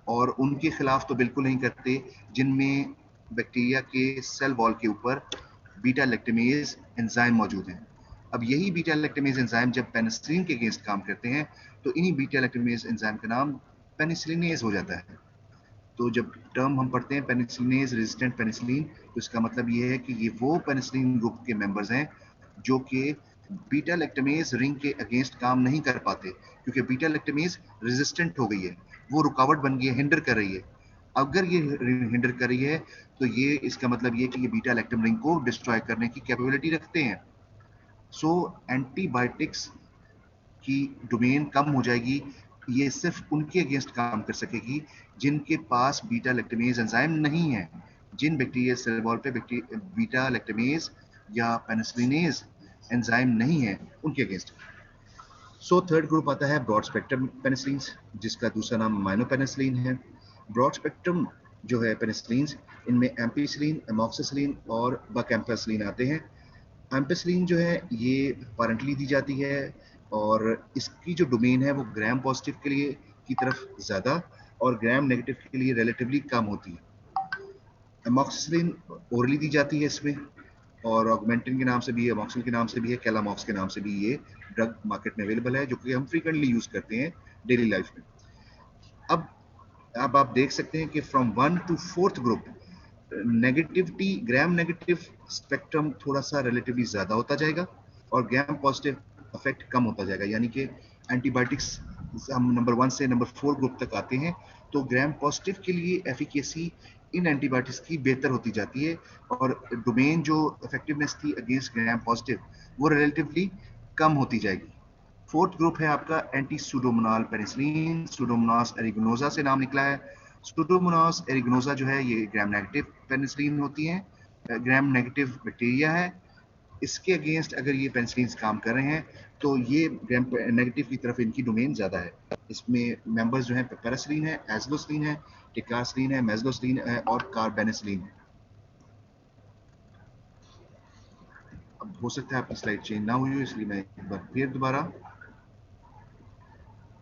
और उनके खिलाफ तो बिल्कुल नहीं करते जिनमें बैक्टीरिया के सेल वॉल के ऊपर बीटा लैक्टेमेज एंजाइम मौजूद हैं। अब यही बीटा लैक्टेमेज एंजाइम जब पेनिसिलिन के अगेंस्ट काम करते हैं तो इन्हीं बीटा लैक्टेमेज एंजाइम का नाम पेनिसिलिनेज हो जाता है। तो जब टर्म हम पढ़ते हैं पेनिसिलिनेज रेजिस्टेंट पेनिसिलिन, तो इसका मतलब ये है कि ये वो पेनिसिलिन ग्रुप के मेंबर्स हैं जो कि बीटा लैक्टेमेज रिंग के अगेंस्ट काम नहीं कर पाते, क्योंकि बीटा लैक्टेमेज रेजिस्टेंट हो गई है, वो रुकावट बन गई है, हिंडर कर रही है। अगर ये हिंडर कर रही है तो ये इसका मतलब ये कि ये बीटा लैक्टम रिंग को डिस्ट्रॉय करने की कैपेबिलिटी रखते हैं। सो एंटीबायोटिक्स की डोमेन कम हो जाएगी, ये सिर्फ उनके अगेंस्ट काम कर सकेगी जिनके पास बीटा लैक्टेमेज एंजाइम नहीं है, जिन बैक्टीरिया सेल वॉल पे बीटा लैक्टेमेज या पेनिसिलिनेज एंजाइम नहीं है, उनके अगेंस्ट। सो थर्ड ग्रुप आता है ब्रॉड स्पेक्ट्रम पेनिसिलिन, जिसका दूसरा नाम माइनोपेनिसिलिन है। ब्रॉड स्पेक्ट्रम जो है पेनिसिलिन, इनमें एम्पिसिलिन, एमॉक्सिसिलिन और बकैम्पिसिलिन आते हैं। एम्पिसिलिन जो है ये पारेंटली दी जाती है, और इसकी जो डोमेन है वो ग्राम पॉजिटिव के लिए की तरफ ज़्यादा और ग्राम नेगेटिव के लिए रिलेटिवली कम होती है। एमॉक्सिसिलिन ओरली दी जाती है इसमें, और ऑगमेंटिन के नाम से भी है, एमॉक्सिल के नाम से भी है, कैलामॉक्स के नाम से भी ये ड्रग मार्केट में अवेलेबल है, जो कि हम फ्रीक्वेंटली यूज करते हैं डेली लाइफ में। अब आप देख सकते हैं कि from 1 to 4th group negativity, gram negative spectrum थोड़ा सा रिलेटिवली ज्यादा होता जाएगा और ग्राम पॉजिटिव इफेक्ट कम होता जाएगा, यानी कि एंटीबायोटिक्स हम नंबर 1 से नंबर 4 ग्रुप तक आते हैं तो ग्राम पॉजिटिव के लिए एफिकेसी इन एंटीबायोटिक्स की बेहतर होती जाती है, और डोमेन जो इफेक्टिवनेस थी अगेंस्ट ग्राम पॉजिटिव वो रिलेटिवली कम होती जाएगी। फोर्थ ग्रुप है आपका एंटी सुडोमोनाल पेनिसिलिन, सुडोमोनास एरिगोनोजा से नाम निकला है। सुडोमोनास एरिगोनोजा जो है ये ग्राम नेगेटिव पेनिसिलिन होती है, ग्राम नेगेटिव बैक्टीरिया है। इसके अगेंस्ट अगर ये पेनिसिलिन काम कर रहे हैं तो ये ग्राम नेगेटिव की तरफ इनकी डोमेन ज्यादा है। इसमें मेंबर्स जो है पेरासिलिन है, एजलोसिलिन है, टिकासिलिन है, मेजलोसिलिन है और कार्बेनिसिलिन है। अब हो सकता है आपकी स्लाइड चेंज ना हुई हो, इसलिए मैं एक बार फिर दोबारा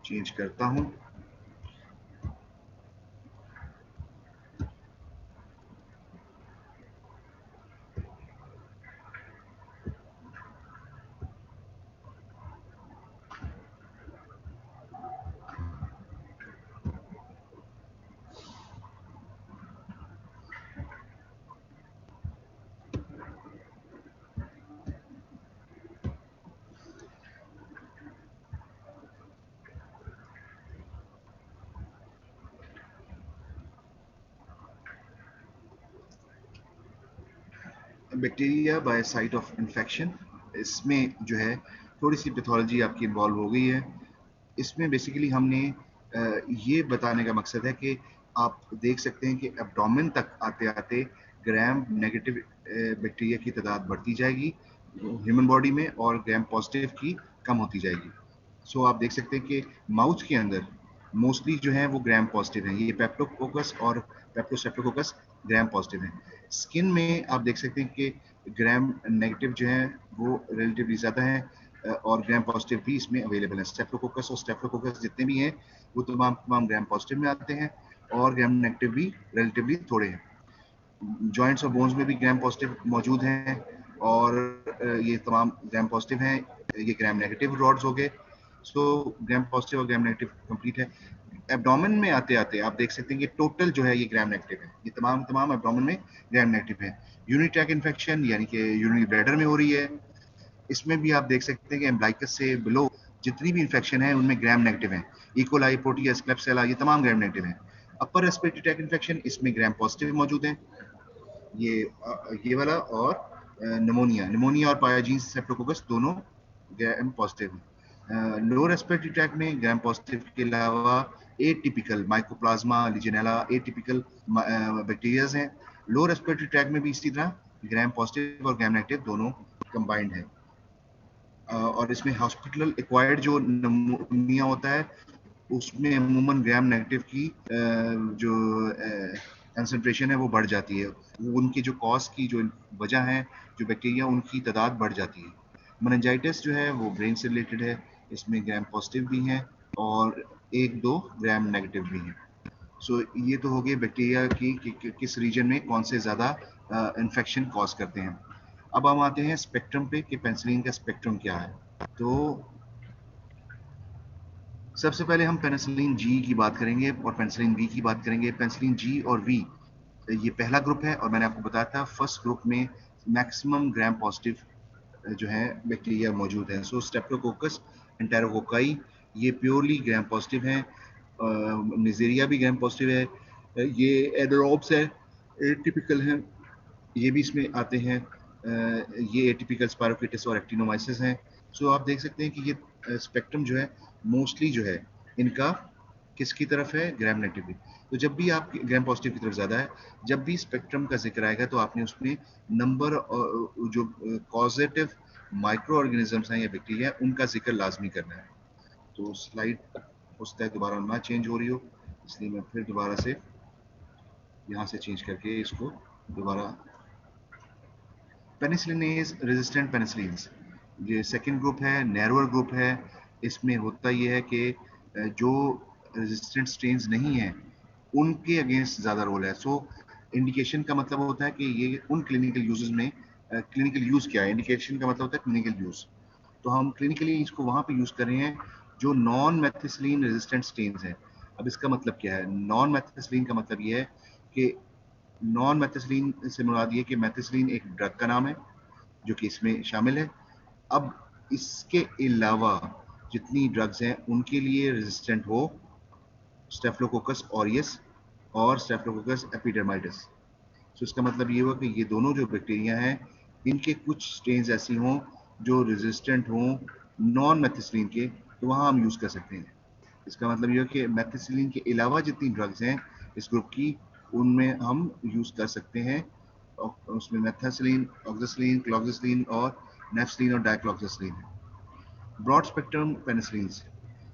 चेंज करता हूं। Bacteria by site of infection, इसमें जो है थोड़ी सी पैथोलॉजी आपकी इन्वॉल्व हो गई है। इसमें बेसिकली हमने ये बताने का मकसद है कि आप देख सकते हैं कि एब्डोमेन तक आते आते ग्राम नेगेटिव बैक्टीरिया की तादाद बढ़ती जाएगी ह्यूमन बॉडी में, और ग्राम पॉजिटिव की कम होती जाएगी। सो आप देख सकते हैं कि माउथ के अंदर मोस्टली जो है वो ग्राम पॉजिटिव है, ये पेप्टोकोकस और पेप्टोस्ट्रेप्टोकोकस ग्राम पॉजिटिव है। स्किन में आप देख सकते हैं कि ग्राम नेगेटिव जो है वो रिलेटिवली ज़्यादा है, और ग्राम पॉजिटिव भी इसमें अवेलेबल है। स्टेप्टोकोकस और स्टेप्टोकोकस जितने भी हैं वो तमाम तमाम ग्राम पॉजिटिव में आते हैं, और ग्राम नेगेटिव भी रिलेटिवली थोड़े हैं। जॉइंट्स और बोन्स में भी ग्राम पॉजिटिव मौजूद हैं, और ये तमाम ग्राम पॉजिटिव हैं। ये ग्राम नेगेटिव रॉड्स हो गए। सो ग्राम पॉजिटिव और ग्राम नेगेटिव कंप्लीट है। एब्डोमेन में आते आते आप देख सकते हैं कि टोटल जो है ये ग्राम नेगेटिव है, ये तमाम तमाम एब्डोमेन में ग्राम नेगेटिव है। यूरिनरी ट्रैक्ट इन्फेक्शन यानी कि यूरिनरी ब्लैडर में हो रही है, इसमें भी आप देख सकते हैं कि एम्ब्लाइकस से बिलो जितनी भी इन्फेक्शन है उनमें ग्राम नेगेटिव है। इकोलाई, प्रोटियस, क्लेप्सिला, ये तमाम ग्राम नेगेटिव है। अपर रेस्पिरेटरी ट्रैक्ट इन्फेक्शन, इसमें ग्राम पॉजिटिव मौजूद है, ये वाला, और निमोनिया और पायाजीन सेप्टोकोकस दोनों ग्राम पॉजिटिव है। लोअर रेस्पिरेटरी ट्रैक्ट में ग्राम पॉजिटिव के अलावा एटिपिकल माइकोप्लाज्मा, लीजेनेला, एटिपिकल बैक्टीरियाज हैं। लोअर रेस्पिरेटरी ट्रैक्ट में भी इसी तरह ग्राम पॉजिटिव और ग्राम नेगेटिव दोनों कंबाइंड है। और इसमें हॉस्पिटल एक्वायर्ड जो निमोनिया होता है उसमें अमूमन ग्राम नेगेटिव की जो कंसंट्रेशन है वो बढ़ जाती है। उनकी जो कॉज की जो वजह है, जो बैक्टीरिया, उनकी तादाद बढ़ जाती है। मेनिंजाइटिस जो है वो ब्रेन से रिलेटेड है, इसमें ग्राम पॉजिटिव भी हैं और 1-2 ग्राम नेगेटिव भी हैं। सो ये तो हो गई बैक्टीरिया की किस रीजन में कौन से ज़्यादा इन्फेक्शन कॉज करते हैं। अब हम आते हैं स्पेक्ट्रम पे कि पेनिसिलिन का स्पेक्ट्रम क्या है। तो सबसे पहले हम पेनिसिलिन जी की बात करेंगे और पेनिसिलिन वी की बात करेंगे। पेनिसिलिन जी और वी ये पहला ग्रुप है और मैंने आपको बताया था फर्स्ट ग्रुप में मैक्सिमम ग्राम पॉजिटिव जो है बैक्टीरिया मौजूद है। सो स्टेप्टोकोकस एंटेरोकोकाई ये प्योरली ग्राम पॉजिटिव है। निजेरिया भी ग्राम पॉजिटिव है। ये एडरोब्स है, एटिपिकल है, ये भी इसमें आते हैं। ये एटिपिकल स्पायरोकीटिस और एक्टिनोमाइसिस हैं। सो आप देख सकते हैं कि ये स्पेक्ट्रम जो है मोस्टली जो है इनका किसकी तरफ है, ग्राम नेगेटिव की। तो जब भी आप ग्राम पॉजिटिव की तरफ ज़्यादा है, जब भी स्पेक्ट्रम का जिक्र आएगा तो आपने उसमें नंबर जो कॉजेटिव माइक्रो ऑर्गेनिजम्स हैं या बैक्टीरिया उनका जिक्र लाजमी करना है। तो स्लाइड हो सकता है दोबारा ना चेंज हो रही हो, इसलिए मैं फिर दोबारा से यहाँ से चेंज करके इसको दोबारा। पेनिसिलिनेज रेजिस्टेंट पेनिसिलिन ये सेकेंड ग्रुप है, नैरोअर ग्रुप है। इसमें होता यह है कि जो रेजिस्टेंट स्ट्रेन्स नहीं हैं उनके अगेंस्ट ज़्यादा रोल है। सो इंडिकेशन का मतलब होता है कि ये उन क्लिनिकल यूजेस में क्लिनिकल यूज़ क्या है, इंडिकेशन का मतलब होता है क्लिनिकल यूज़। तो हम क्लिनिकली इसको वहाँ पे यूज़ कर रहे हैं जो नॉन मेथिसिलिन रेजिस्टेंट स्ट्रेन्स हैं। अब इसका मतलब क्या है? नॉन मेथिसिलिन का मतलब ये है कि नॉन मेथिसिलिन से मुराद ये कि मेथिसिलिन एक ड्रग का नाम है जो कि इसमें शामिल है। अब इसके अलावा जितनी ड्रग्स हैं उनके लिए रेजिस्टेंट हो स्टेफिलोकोकस ऑरियस और स्टेफिलोकोकस एपिडर्माइटिस। तो इसका मतलब ये हुआ कि ये दोनों जो बैक्टीरिया हैं इनके कुछ स्ट्रेन्स ऐसी हों जो रेजिस्टेंट हों नॉन मेथिसिलिन के, तो वहाँ हम यूज़ कर सकते हैं। इसका मतलब ये है कि मेथिसिलिन के अलावा जितनी ड्रग्स हैं इस ग्रुप की उनमें हम यूज़ कर सकते हैं। उसमें मेथासिलिन, ऑक्सासिलिन, क्लोक्सासिलिन और नेफसिलिन और डाइक्लोक्सासिलिन है। ब्रॉड स्पेक्ट्रम पेनिसिलिन,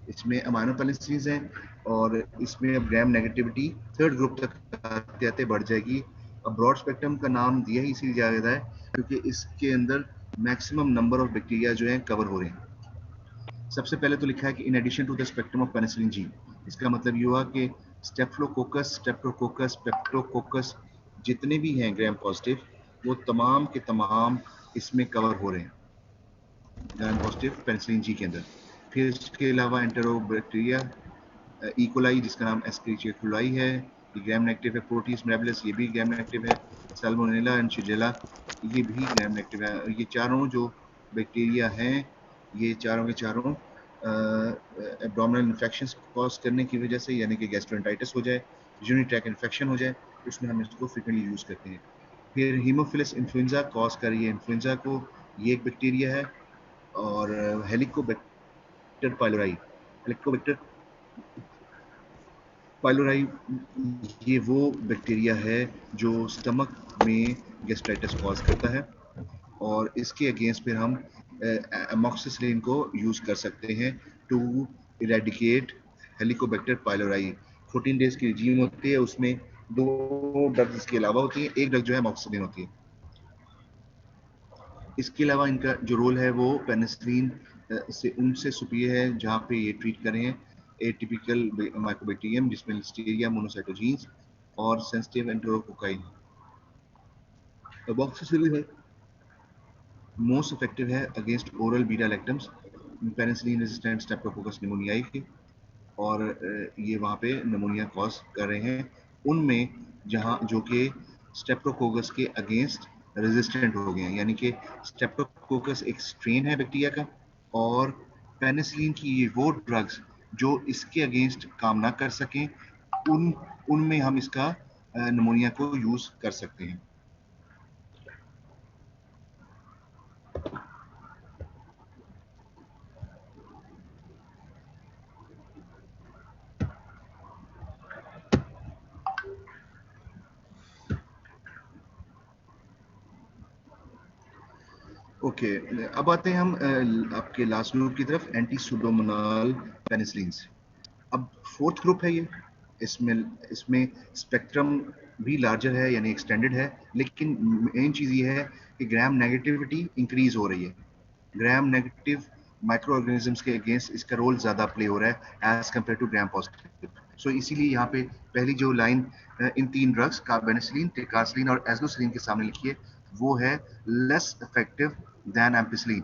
इसमें अमाइनो पेनिसिलिन हैं और इसमें अब ग्राम नेगेटिविटी थर्ड ग्रुप तक आते आते बढ़ जाएगी। अब ब्रॉड स्पेक्ट्रम का नाम दिया ही इसीलिए जाता है क्योंकि इसके अंदर मैक्सिमम नंबर ऑफ बैक्टीरिया जो हैं कवर हो रहे हैं। सबसे पहले तो लिखा है कि in addition to the spectrum of penicillin G, इसका मतलब ये हुआ कि स्टेफिलोकोकस, स्ट्रेप्टोकोकस, पेप्टोकोकस जितने भी हैं ग्राम पॉजिटिव वो तमाम के तमाम इसमें कवर हो रहे हैं ग्राम पॉजिटिव पेनिसिलिन जी के अंदर। फिर इसके अलावा एंटेरोबैक्टीरिया इकोलाई जिसका नाम एस्क्रिचिया कोलाई है, ये ग्राम नेगेटिव है। प्रोटीज मिराबिलिस ये भी ग्राम नेगेटिव है। सैल्मोनेला एंड शिगेल्ला ये भी ग्राम नेगेटिव है। ये चारों जो बैक्टीरिया हैं ये चारों के चारों एब्डोमिनल इन्फेक्शन कॉज करने की वजह से यानी कि गैस्ट्रोएंटाइटिस हो जाए, यूरिनरी ट्रैक्ट इन्फेक्शन हो जाए, उसमें हम इसको फ्रिक्वेंटली यूज़ करते हैं। फिर हीमोफिलस इन्फ्लुएंजा कॉज कर रही है इन्फ्लुएंजा को, ये एक बैक्टीरिया है। और हेलिकोबैक्टर पाइलोराई, हेलिकोबैक्टर पाइलोराई ये वो बैक्टीरिया है जो स्टमक में गैस्ट्राइटिस कॉज करता है और इसके अगेंस्ट फिर हम एमॉक्सिसिलिन को यूज़ कर सकते हैं to eradicate helicobacter pylori. 14 days की रिजीम होती है, उसमें 2 ड्रग्स इसके अलावा होती है, एक ड्रग जो है एमॉक्सिसिलिन होती है। इसके अलावा इनका जो रोल है वो पेनिसिलिन से उनसे सुपीरियर है जहाँ पे ये ट्रीट कर रहे हैं एटिपिकल माइकोबैक्टीरियम जिसमें लिस्टीरिया मोनोसाइटोजीन्स और सेंसिटिव एंटेरोकोकाइन। एमॉक्सिसिलिन है मोस्ट इफेक्टिव है against oral beta lactams penicillin resistant Streptococcus निमोनियाई के। और ये वहाँ पे निमोनिया कॉज कर रहे हैं उनमें जहाँ जो कि स्ट्रेप्टोकोकस के अगेंस्ट रेजिस्टेंट हो गए हैं, यानी कि स्ट्रेप्टोकोकस एक स्ट्रेन है बैक्टीरिया का और पेनिसिलिन की ये वो ड्रग्स जो इसके अगेंस्ट काम ना कर सकें उन उनमें हम इसका निमोनिया को यूज़ कर सकते हैं। ओके, अब आते हैं हम आपके लास्ट ग्रुप की तरफ, एंटी सुडोमोनाल पेनिसिलिन। अब फोर्थ ग्रुप है ये। इसमें इसमें स्पेक्ट्रम भी लार्जर है, यानी एक्सटेंडेड है, लेकिन मेन चीज़ ये है कि ग्राम नेगेटिविटी इंक्रीज हो रही है। ग्राम नेगेटिव माइक्रो ऑर्गेनिजम्स के अगेंस्ट इसका रोल ज़्यादा प्ले हो रहा है as compare to gram positive. So इसीलिए यहाँ पे पहली जो लाइन इन तीन ड्रग्स कार्बेनिसिलिन, टिकासिलिन और एजोसिलिन के सामने लिखी है, वो है लेस इफेक्टिव दैन एम्पिसिलिन।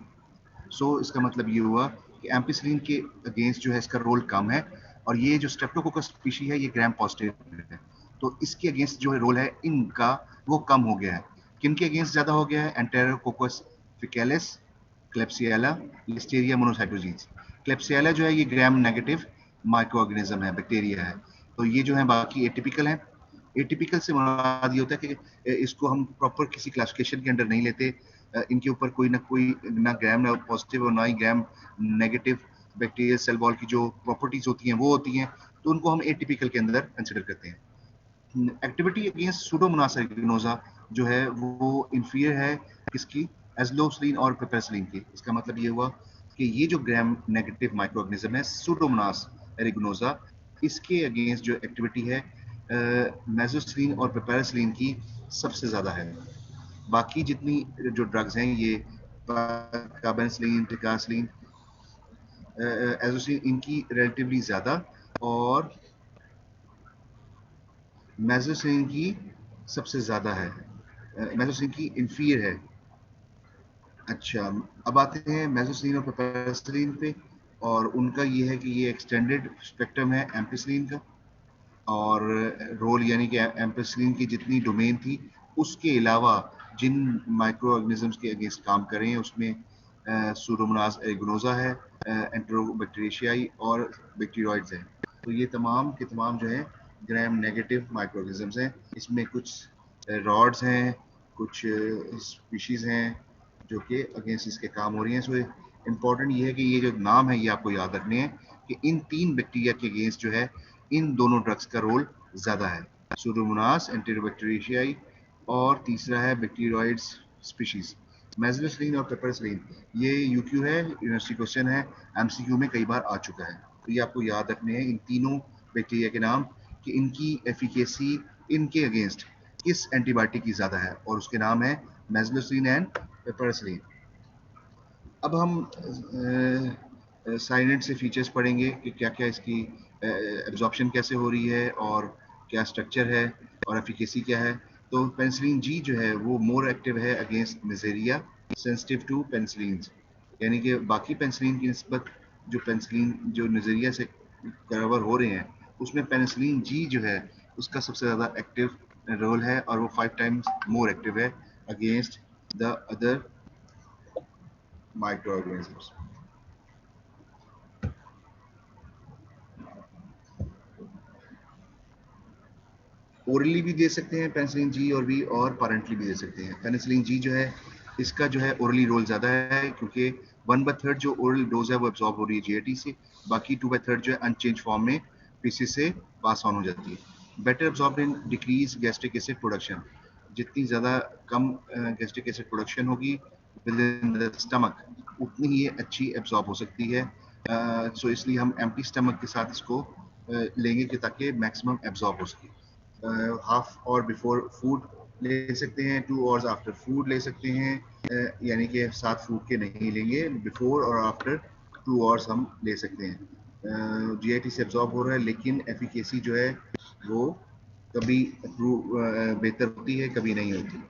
इसका मतलब ये हुआ कि एम्पिसिलिन के अगेंस्ट जो है इसका रोल कम है, और ये जो स्ट्रेप्टोकोकस स्पीशी है ये ग्राम पॉजिटिव है, तो इसके अगेंस्ट जो है रोल है इनका वो कम हो गया है। किन के अगेंस्ट ज्यादा हो गया है? Enterococcus फिकेलिस, क्लेप्सियला, Listeria मोनोसाइटोजीज। क्लेप्सियला जो है ये ग्राम नेगेटिव माइक्रो ऑर्गेनिज्म है, बैक्टीरिया है। तो ये जो है बाकी एटिपिकल है। एटिपिकल से मुराद ये होता है कि इसको हम प्रॉपर किसी क्लासिफिकेशन के अंडर नहीं लेते। इनके ऊपर कोई ना ग्राम ना पॉजिटिव और ना ही gram negative bacterial cell wall की जो प्रॉपर्टीज होती हैं वो होती हैं, तो उनको हम एटिपिकल के अंदर कंसिडर करते हैं। एक्टिविटी अगेंस्ट सूडोमोनास एरिगनोसा जो है वो इंफीरियर है किसकी? एजलोसिलिन और पिपेरसिलिन की। इसका मतलब ये हुआ कि ये जो ग्राम नेगेटिव माइक्रो ऑर्गेनिज्म है सूडोमोनास एरिगनोसा, इसके अगेंस्ट जो एक्टिविटी है मेजोसिलिन और पिपेरसिलिन की सबसे ज्यादा है। बाकी जितनी जो ड्रग्स हैं ये कार्बेनिसिलिन, टिकासिलिन, एजोसिलिन, इनकी रिलेटिवली ज्यादा, और मेजोसिलिन की सबसे ज्यादा है। मेजोसिलिन की इंफीरियर है। अच्छा, अब आते हैं मेजोसिलिन और पिपेरसिलिन पे, और उनका ये है कि ये एक्सटेंडेड स्पेक्ट्रम है एम्पिसिलिन का, और रोल यानी कि एम्पिसिलिन की जितनी डोमेन थी उसके अलावा जिन माइक्रो ऑर्गेनिजम्स के अगेंस्ट काम कर रहे हैं उसमें सूडोमोनास एरिगनोसा है, एंटेरोबैक्टीरियाई और बैक्टीरियोइड्स हैं। तो ये तमाम के तमाम जो है ग्राम नेगेटिव माइक्रो ऑर्गेनिजम्स हैं। इसमें कुछ रॉड्स हैं, कुछ स्पीशीज हैं जो कि अगेंस्ट इसके काम हो रही हैं। सो इम्पॉर्टेंट ये है कि ये जो नाम है ये आपको याद रखने हैं कि इन तीन बैक्टीरिया के अगेंस्ट जो है इन दोनों ड्रग्स का रोल ज्यादा है, सूडोमोनास एंटेरोबैक्टीरियाई, और तीसरा है बैक्टीरियोइड्स स्पीशीज मेजोसिलिन और पिपेरसिलिन। ये यूक्यू है, यूनिवर्सिटी क्वेश्चन है, एमसीक्यू में कई बार आ चुका है। तो ये आपको याद रखने हैं इन तीनों बैक्टीरिया के नाम, कि इनकी एफिकेसी इनके अगेंस्ट किस एंटीबायोटिक की ज्यादा है, और उसके नाम है मेजोसिलिन एंड पिपेरसिलिन। अब हम साइनेट से फीचर्स पढ़ेंगे कि क्या क्या इसकी एब्जॉर्प्शन कैसे हो रही है और क्या स्ट्रक्चर है और एफिकेसी क्या है। तो पेनिसिलिन जी जो है वो मोर एक्टिव है अगेंस्ट नेजेरिया, सेंसिटिव टू पेनिसिलिन, यानी कि बाकी पेनिसिलिन की निस्बत जो पेनिसिलिन जो नेजेरिया से कवर हो रहे हैं उसमें पेनिसिलिन जी जो है उसका सबसे ज़्यादा एक्टिव रोल है, और वो 5 टाइम्स मोर एक्टिव है against the other micro organisms. Orally भी दे सकते हैं पेनिसिलिन जी और भी, और पारेंटली भी दे सकते हैं। पेनिसिलिन जी जो है इसका जो है ओरली रोल ज़्यादा है, क्योंकि 1/3 जो ओरल डोज है वो एब्जॉर्ब हो रही है जीआईटी से, बाकी 2/3 जो है अनचेंज फॉर्म में पीसी से पास ऑन हो जाती है। Better absorb in decrease gastric acid production, जितनी ज़्यादा कम गैस्ट्रिक एसिड प्रोडक्शन होगी विद इन द स्टमक उतनी ही ये अच्छी एब्जॉर्ब हो सकती है। सो इसलिए हम एम्प्टी स्टमक के साथ इसको लेंगे कि ताकि मैक्सिमम एब्जॉर्ब हो सके। हाफ और बिफोर फूड ले सकते हैं, 2 आवर्स आफ्टर फूड ले सकते हैं, यानी कि साथ फूड के नहीं लेंगे, बिफोर और आफ्टर 2 आवर्स हम ले सकते हैं। जीआईटी से एब्जॉर्ब हो रहा है, लेकिन एफिकेसी जो है वो कभी बेहतर होती है, कभी नहीं होती।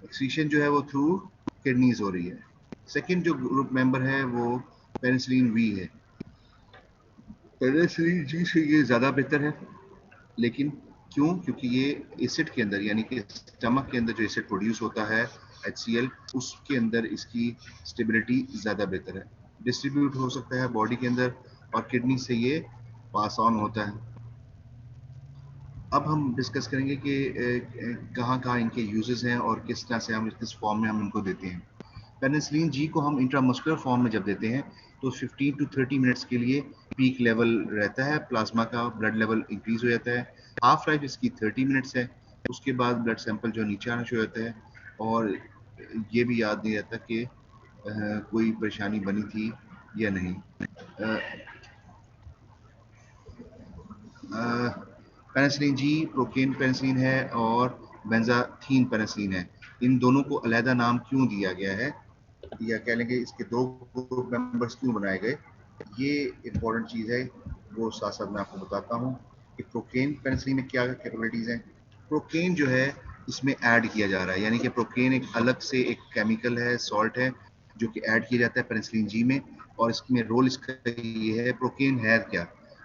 एक्सीशन जो है वो थ्रू किडनीज हो रही है। सेकेंड जो ग्रुप मेंबर है वो पेनिसिलिन वी है। पेनिसिलिन जी से ये ज़्यादा बेहतर है, लेकिन क्यों? क्योंकि ये एसिड के अंदर यानी कि स्टमक के अंदर जो एसिड प्रोड्यूस होता है HCl, उसके अंदर इसकी स्टेबिलिटी ज़्यादा बेहतर है, डिस्ट्रीब्यूट हो सकता है बॉडी के अंदर, और किडनी से ये पास ऑन होता है। अब हम डिस्कस करेंगे कि कहाँ कहाँ इनके यूजेस हैं और किस तरह से हम किस फॉर्म में हम इनको देते हैं। पेनिसिलिन जी को हम इंट्रामस्कुलर फॉर्म में जब देते हैं तो 15 टू 30 मिनट्स के लिए पीक लेवल रहता है, प्लाज्मा का ब्लड लेवल इंक्रीज हो जाता है। हाफ लाइफ इसकी 30 मिनट्स है, उसके बाद ब्लड सैंपल जो नीचे आना शुरू होता है, और ये भी याद नहीं रहता कि कोई परेशानी बनी थी या नहीं। पेनिसिलिन जी प्रोकेन पेनिसिलिन है और बेंजाथीन पेनिसिलिन है। इन दोनों को अलहदा नाम क्यों दिया गया है, या कह लेंगे इसके दो ग्रुप मेंबर्स क्यों बनाए गए, ये इंपॉर्टेंट चीज़ है। वो साथ साथ मैं आपको बताता हूँ कि प्रोकेन पेनिसिलिन में क्या कैपेबिलिटीज़ हैं। प्रोकेन जो है इसमें ऐड किया जा रहा है, यानी कि प्रोकेन एक अलग से एक केमिकल है, सॉल्ट है, जो कि ऐड किया जाता है पेनिसिलिन जी में। और इसमें रोल इसका ये है, प्रोकेन है क्या।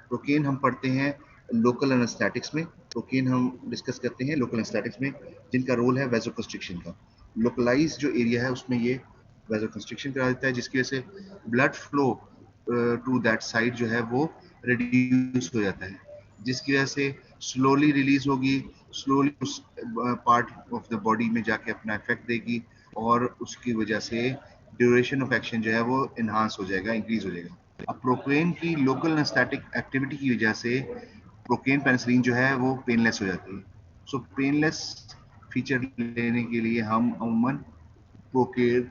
प्रोकेन हम पढ़ते हैं लोकल एनेस्थेटिक्स में, प्रोकेन हम डिस्कस करते हैं लोकल एनेस्थेटिक्स में, जिनका रोल है वैसोकंस्ट्रिक्शन का। लोकलाइज जो एरिया है उसमें ये वैसोकंस्ट्रिक्शन करा देता है, जिसकी वजह से blood flow to that side जो है वो रिड्यूस हो जाता है, जिसकी वजह से स्लोली रिलीज होगी, स्लोली उस पार्ट ऑफ द बॉडी में जाके अपना इफेक्ट देगी, और उसकी वजह से ड्यूरेशन ऑफ एक्शन जो है वो इन्हांस हो जाएगा, इंक्रीज हो जाएगा। अब प्रोकेन की लोकल एनेस्थेटिक एक्टिविटी की वजह से प्रोकेन पेनिसिलिन जो है वो पेनलेस हो जाती है। सो पेनलेस फीचर लेने के लिए हम अमूमन प्रोकेन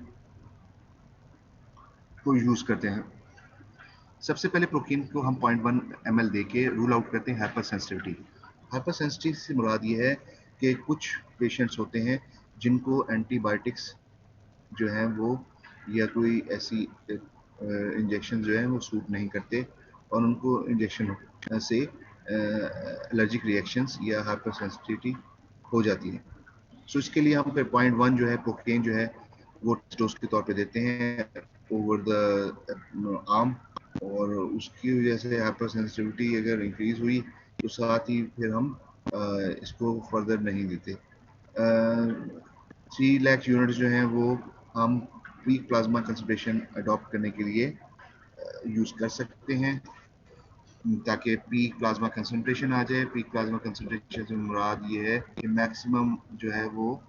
को यूज करते हैं। सबसे पहले प्रोकेन को हम 0.1 ml दे के रूल आउट करते हैं हाइपर सेंसिटिविटी। हाइपर सेंसिटिव से मुराद ये है कि कुछ पेशेंट्स होते हैं जिनको एंटीबायोटिक्स जो है वो, या कोई ऐसी इंजेक्शन जो है वो सूट नहीं करते, और उनको इंजेक्शन से एलर्जिक रिएक्शंस या हाइपर सेंसिटिविटी हो जाती है। सो इसके लिए हम फिर 0.1 जो है प्रोकेन जो है वो डोज के तौर पे देते हैं ओवर द आर्म, और उसकी वजह से हाइपर सेंसिटिविटी अगर इंक्रीज हुई तो साथ ही फिर हम इसको फर्दर नहीं देते। 3 लाख यूनिट जो हैं वो हम पीक प्लाज्मा कंसंट्रेशन अडॉप्ट करने के लिए यूज़ कर सकते हैं, ताकि पीक प्लाज्मा कंसंट्रेशन आ जाए। पीक प्लाज्मा कंसंट्रेशन से मुराद ये है कि मैक्सिमम जो है वो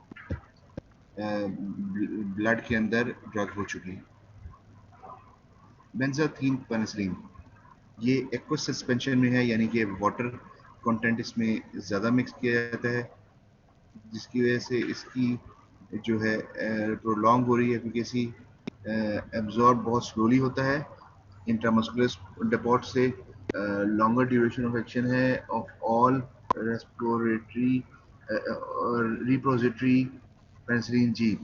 ब्लड के अंदर ड्रग हो चुकी है। बेंजाथीन पेनिसिलिन ये एक्वस सस्पेंशन में है, यानी कि वाटर कंटेंट इसमें ज़्यादा मिक्स किया जाता है, जिसकी वजह से इसकी जो है प्रोलॉन्ग हो रही है, क्योंकि इसी एब्जॉर्ब बहुत स्लोली होता है इंट्रामस्कुलर डिपॉट से। लॉन्गर ड्यूरेशन ऑफ एक्शन है of all respiratory repository penicillin G.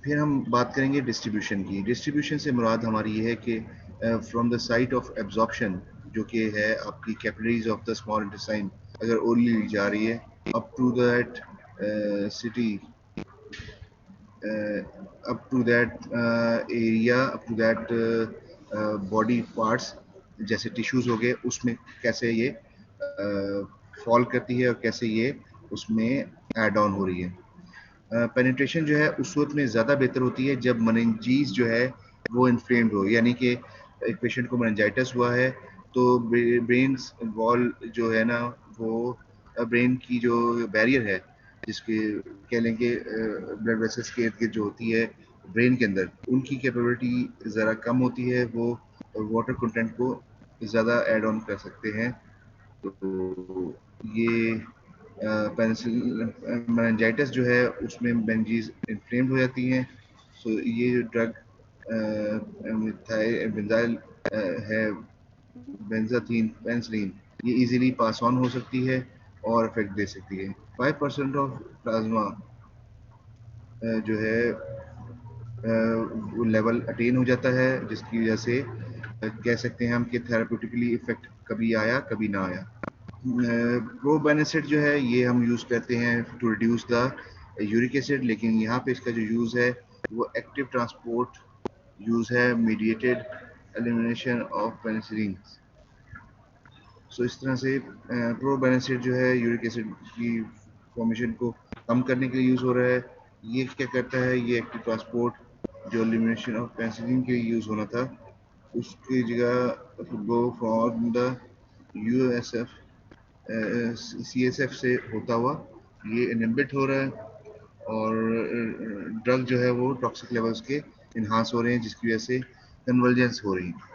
फिर हम बात करेंगे डिस्ट्रीब्यूशन की। डिस्ट्रीब्यूशन से मुराद हमारी ये है कि from the site of absorption, जो कि है आपकी capillaries of the small intestine, अगर ओरली जा रही है up to that city, up to that area, up to that body parts जैसे टिश्यूज हो गए, उसमें कैसे ये फॉल करती है और कैसे ये उसमें एड ऑन हो रही है। पेनिट्रेशन जो है उस सूरत में ज़्यादा बेहतर होती है जब मेनिंजीज जो है वो इन्फ्लेम्ड हो, यानी कि एक पेशेंट को मेनिंजाइटिस हुआ है तो ब्रेन वॉल जो है ना वो ब्रेन की जो बैरियर है, जिसके कह लें कि ब्लड वेसल्स के इर्द गिर्द जो होती है ब्रेन के अंदर, उनकी कैपेबिलिटी ज़रा कम होती है, वो वाटर कंटेंट को ज़्यादा ऐड ऑन कर सकते हैं। तो ये पेनिसिलिन मेनिंजाइटिस जो है उसमें मेनिंजेस इन्फ्लेम्ड हो जाती हैं। सो ये जो ड्रग बेंजाइल है, बेंजाथीन पेनिसिलिन, ये इजीली पास ऑन हो सकती है और इफेक्ट दे सकती है। 5% ऑफ प्लाज्मा जो है वो लेवल अटेन हो जाता है, जिसकी वजह से कह सकते हैं हम कि थेराप्यूटिकली इफेक्ट कभी आया कभी ना आया। प्रोबेनिसिड जो है ये हम यूज़ करते हैं to reduce the uric acid, लेकिन यहाँ पे इसका जो यूज़ है वो एक्टिव ट्रांसपोर्ट यूज़ है, mediated elimination of penicillin. So इस तरह से प्रोबेनिसिड जो है यूरिक एसिड की फॉर्मेशन को कम करने के लिए यूज़ हो रहा है। ये क्या करता है, ये एक्टिव ट्रांसपोर्ट जो एलिमिनेशन ऑफ पेनिसिलिन के लिए यूज़ होना था उसकी जगह go from the USF CSF से होता हुआ ये इनहिबिट हो रहा है, और ड्रग जो है वो टॉक्सिक लेवल्स के इन्हांस हो रहे हैं, जिसकी वजह से कन्वर्जेंस हो रही है।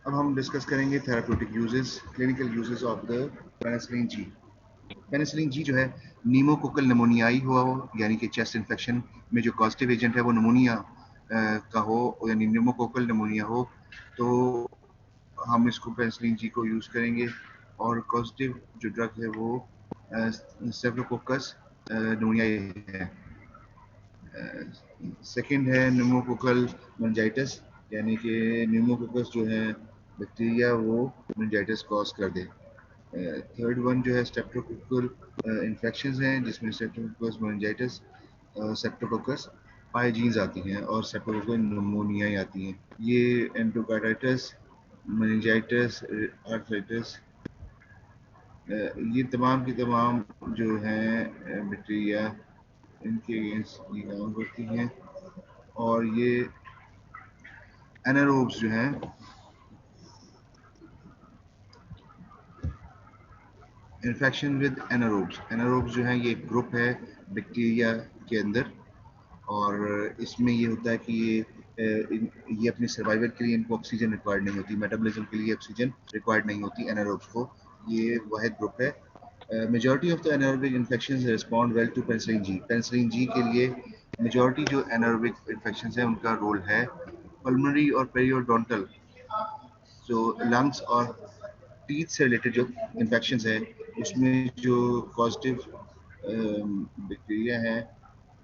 अब हम डिस्कस करेंगे therapeutic uses, clinical uses of the penicillin G. Penicillin जी जो है नीमोकोकल निमोनियाई हुआ हो, यानी कि चेस्ट इन्फेक्शन में जो कॉजेटिव एजेंट है वो निमोनिया का हो, यानी न्यूमोकोकल निमोनिया हो, तो हम इसको पेनिसिलिन जी को यूज़ करेंगे। और कॉजेटिव जो ड्रग है वो स्टेफ्लोकोकस निमोनियाई है। सेकंड है न्यूमोकोकल मेनिंजाइटिस, यानी कि न्यूमोकोकस जो है बैक्टीरिया वो मेनिंजाइटिस कॉज कर दे। थर्ड वन जो है स्ट्रेप्टोकोकल इन्फेक्शंस हैं, जिसमें स्ट्रेप्टोकोकस मेनिंजाइटिस, स्ट्रेप्टोकोकस पाइजीन्स आती हैं और स्ट्रेप्टोकोकल निमोनियाई आती हैं। ये एंडोकार्डाइटिस, मेनिंजाइटिस, आर्थराइटिस, ये तमाम की तमाम जो हैं बैक्टीरिया, इनके अगेंस्ट ये काम करती हैं। और ये एनारोब्स जो हैं, इन्फेक्शन विद एनारोब्स, एनारोब्स जो हैं ये एक ग्रुप है बैक्टीरिया के अंदर, और इसमें ये होता है कि ये अपने सर्वाइवल के लिए इनको ऑक्सीजन रिक्वायर्ड नहीं होती, मेटाबॉलिज्म के लिए ऑक्सीजन रिक्वायर्ड नहीं होती एनारोब्स को। ये वाहिद ग्रुप है। Majority of the anaerobic infections respond well to penicillin G. Penicillin G के लिए मेजॉरिटी जो एनारोबिक इन्फेक्शंस हैं उनका रोल है। पल्मोनरी और पेरियोडोंटल, जो लंग्स और टीथ से रिलेटेड जो इन्फेक्शंस है, उसमें जो पॉजिटिव बैक्टीरिया है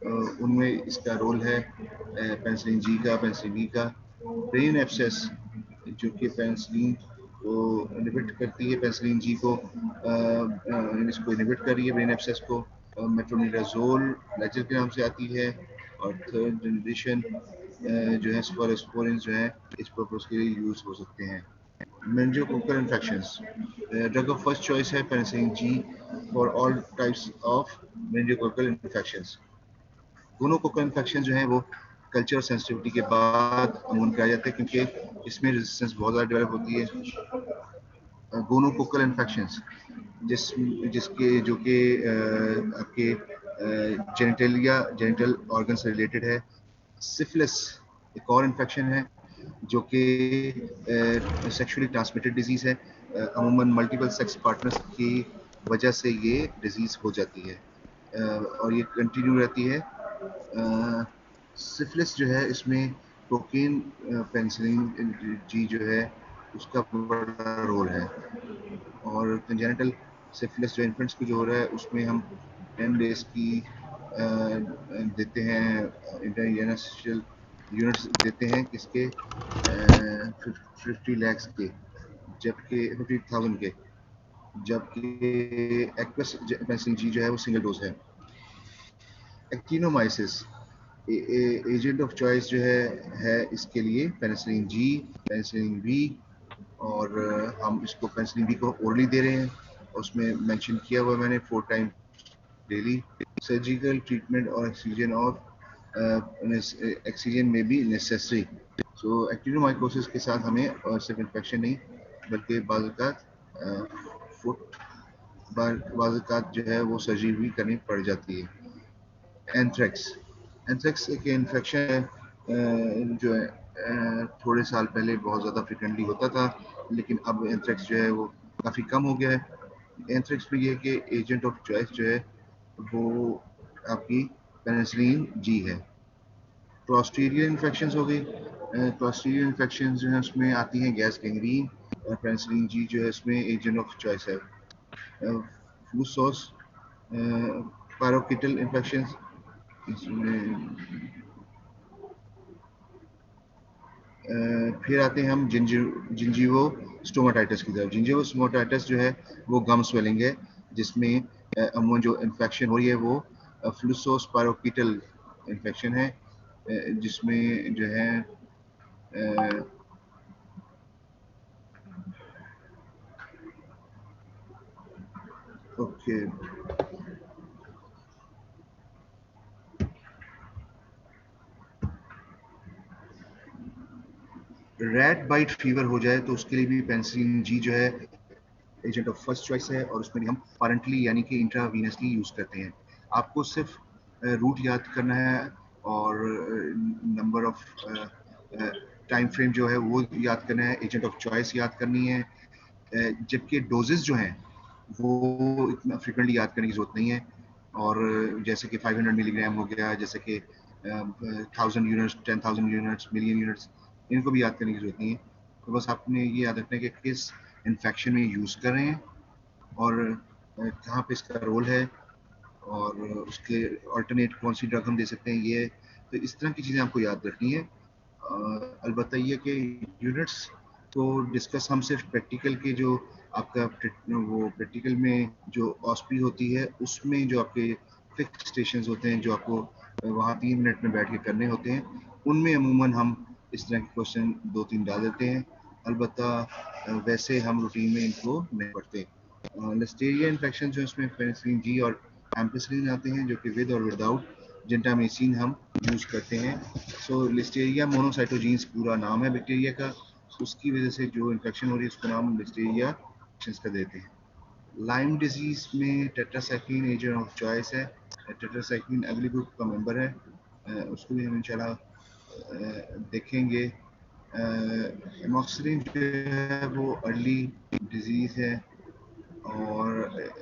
उनमें इसका रोल है पेनिसिलिन जी का, पेनिसिलिन बी का। ब्रेन एब्सेस, जो कि पेनिसिलिन को इनहिबिट करती है, पेनिसिलिन जी को इसको इनहिबिट कर रही है ब्रेन एब्सेस को। मेट्रोनिडाजोल लेजर के नाम से आती है। और थर्ड जनरेशन जो है स्पोरोस्पोरिन जो है इस पर्पज के लिए यूज हो सकते हैं। meningococcal infections. Drug of first choice है penicillin G for all types of meningococcal infections. Gonococcal infection जो है वो कल्चर सेंसिटिविटी के बाद अमूमन किया जाता है, क्योंकि इसमें रेजिस्टेंस बहुत ज़्यादा डेवलप होती है। गोनोकोकल इन्फेक्शंस जिस जिसके जो कि आपके जेनिटलिया जेनिटल ऑर्गन से रिलेटेड है। सिफिलिस एक और इन्फेक्शन है जो कि सेक्सुअली ट्रांसमिटेड डिजीज़ है। अमूमन मल्टीपल सेक्स पार्टनर्स की वजह से ये डिजीज़ हो जाती है और ये कंटिन्यू रहती है। सिफिलिस जो है इसमें कोकीन पेनिसिलिन जी जो है उसका बड़ा रोल है। और कंजेनिटल सिफिलिस जो इन्फेंट्स को जो हो रहा है उसमें हम 10 डेज की देते हैं इंटरनेशनल यूनिट्स देते हैं किसके 50 lakhs के, जबकि 50,000 के, जबकि एक्वस पेनिसिलिन जी जो है वो सिंगल डोज है। एक्टिनोमाइसिस एजेंट ऑफ चॉइस जो है इसके लिए पेनिसिलिन जी, पेनिसिलिन बी, और हम इसको पेनिसिलिन बी को ओरली दे रहे हैं। उसमें मेंशन किया हुआ मैंने 4 टाइम डेली। सर्जिकल ट्रीटमेंट और एक्सीजन ऑफ एक्सीजन में भी नेसेसरी। सो एक्टिनोमाइकोसिस के साथ हमें और सिर्फ इन्फेक्शन नहीं बल्कि फुट बाज़ात जो है वो सर्जरी भी करनी पड़ जाती है। एंथ्रेक्स, एंथ्रेक्स एक इन्फेक्शन है जो है थोड़े साल पहले बहुत ज़्यादा फ्रिक्वेंटली होता था, लेकिन अब एंथ्रेक्स जो है वो काफ़ी कम हो गया है। एंथ्रेक्स में ये है कि एजेंट ऑफ चॉइस जो है वो आपकी पेनिसिलिन जी है। क्लॉस्ट्रीडियल इन्फेक्शंस हो गई। क्लॉस्ट्रीडियल इन्फेक्शंस जो है उसमें आती हैं गैस गैंग्रीन, और पेनिसिलिन जी जो है इसमें एजेंट ऑफ चॉइस है। फ्लू सॉस, पैरोकिटल इन्फेक्शंस, इसमें फिर आते हैं हम जिंजीवो स्टोमाटाइटिस की तरफ। जिंजीवो स्टोमाटाइटिस जो है वो गम स्वेलिंग है, जिसमें अमूमन जो इन्फेक्शन हो रही है वो फ्लूसोस्पायरोकीटल इन्फेक्शन है, जिसमें जो है ओके रैट बाइट फीवर हो जाए तो उसके लिए भी पेनिसिलिन जी जो है एजेंट ऑफ फर्स्ट चॉइस है, और उसमें भी हम पारेंटली यानी कि इंट्रावीनसली यूज़ करते हैं। आपको सिर्फ रूट याद करना है और नंबर ऑफ टाइम फ्रेम जो है वो याद करना है, एजेंट ऑफ चॉइस याद करनी है। जबकि डोजेस जो हैं वो इतना फ्रिक्वेंटली याद करने की ज़रूरत नहीं है। और जैसे कि 500 मिलीग्राम हो गया, जैसे कि 1000 यूनिट्स, 10,000 यूनिट्स, मिलियन यूनिट्स, इनको भी याद करने की ज़रूरत नहीं है। तो बस आपने ये याद रखना है कि किस इन्फेक्शन में यूज़ कर रहे हैं और कहाँ पे इसका रोल है और उसके अल्टरनेट कौन सी ड्रग हम दे सकते हैं, ये तो इस तरह की चीज़ें आपको याद रखनी है। अलबत्ता ये कि यूनिट्स को डिस्कस हम सिर्फ प्रैक्टिकल के जो आपका वो प्रैक्टिकल में जो ऑस्पी होती है उसमें जो आपके फिक्स स्टेशन होते हैं जो आपको वहाँ 3 मिनट में बैठ के करने होते हैं, उनमें अमूमन हम इस तरह के क्वेश्चन 2-3 डाल देते हैं। अलबत्ता वैसे हम रूटीन में इनको नहीं पढ़ते। लिस्टेरिया इन्फेक्शन जो इसमें पेनिसिलिन जी और एम्पिसिलिन आते हैं जो कि विद और विदाउट जेंटामिसिन हम यूज़ करते हैं। सो लिस्टेरिया मोनोसाइटोजीन्स पूरा नाम है बैक्टीरिया का, उसकी वजह से जो इन्फेक्शन हो रही है उसको नाम लिस्टेरिया का देते हैं। लाइम डिजीज में टेट्रासाइक्लिन एजेंट ऑफ चॉइस है। टेट्रासाइक्लिन अगली ग्रुप का मेंबर है, उसको भी हम इंशाल्लाह देखेंगे। एमॉक्सिलिन जो है वो अर्ली डिजीज है और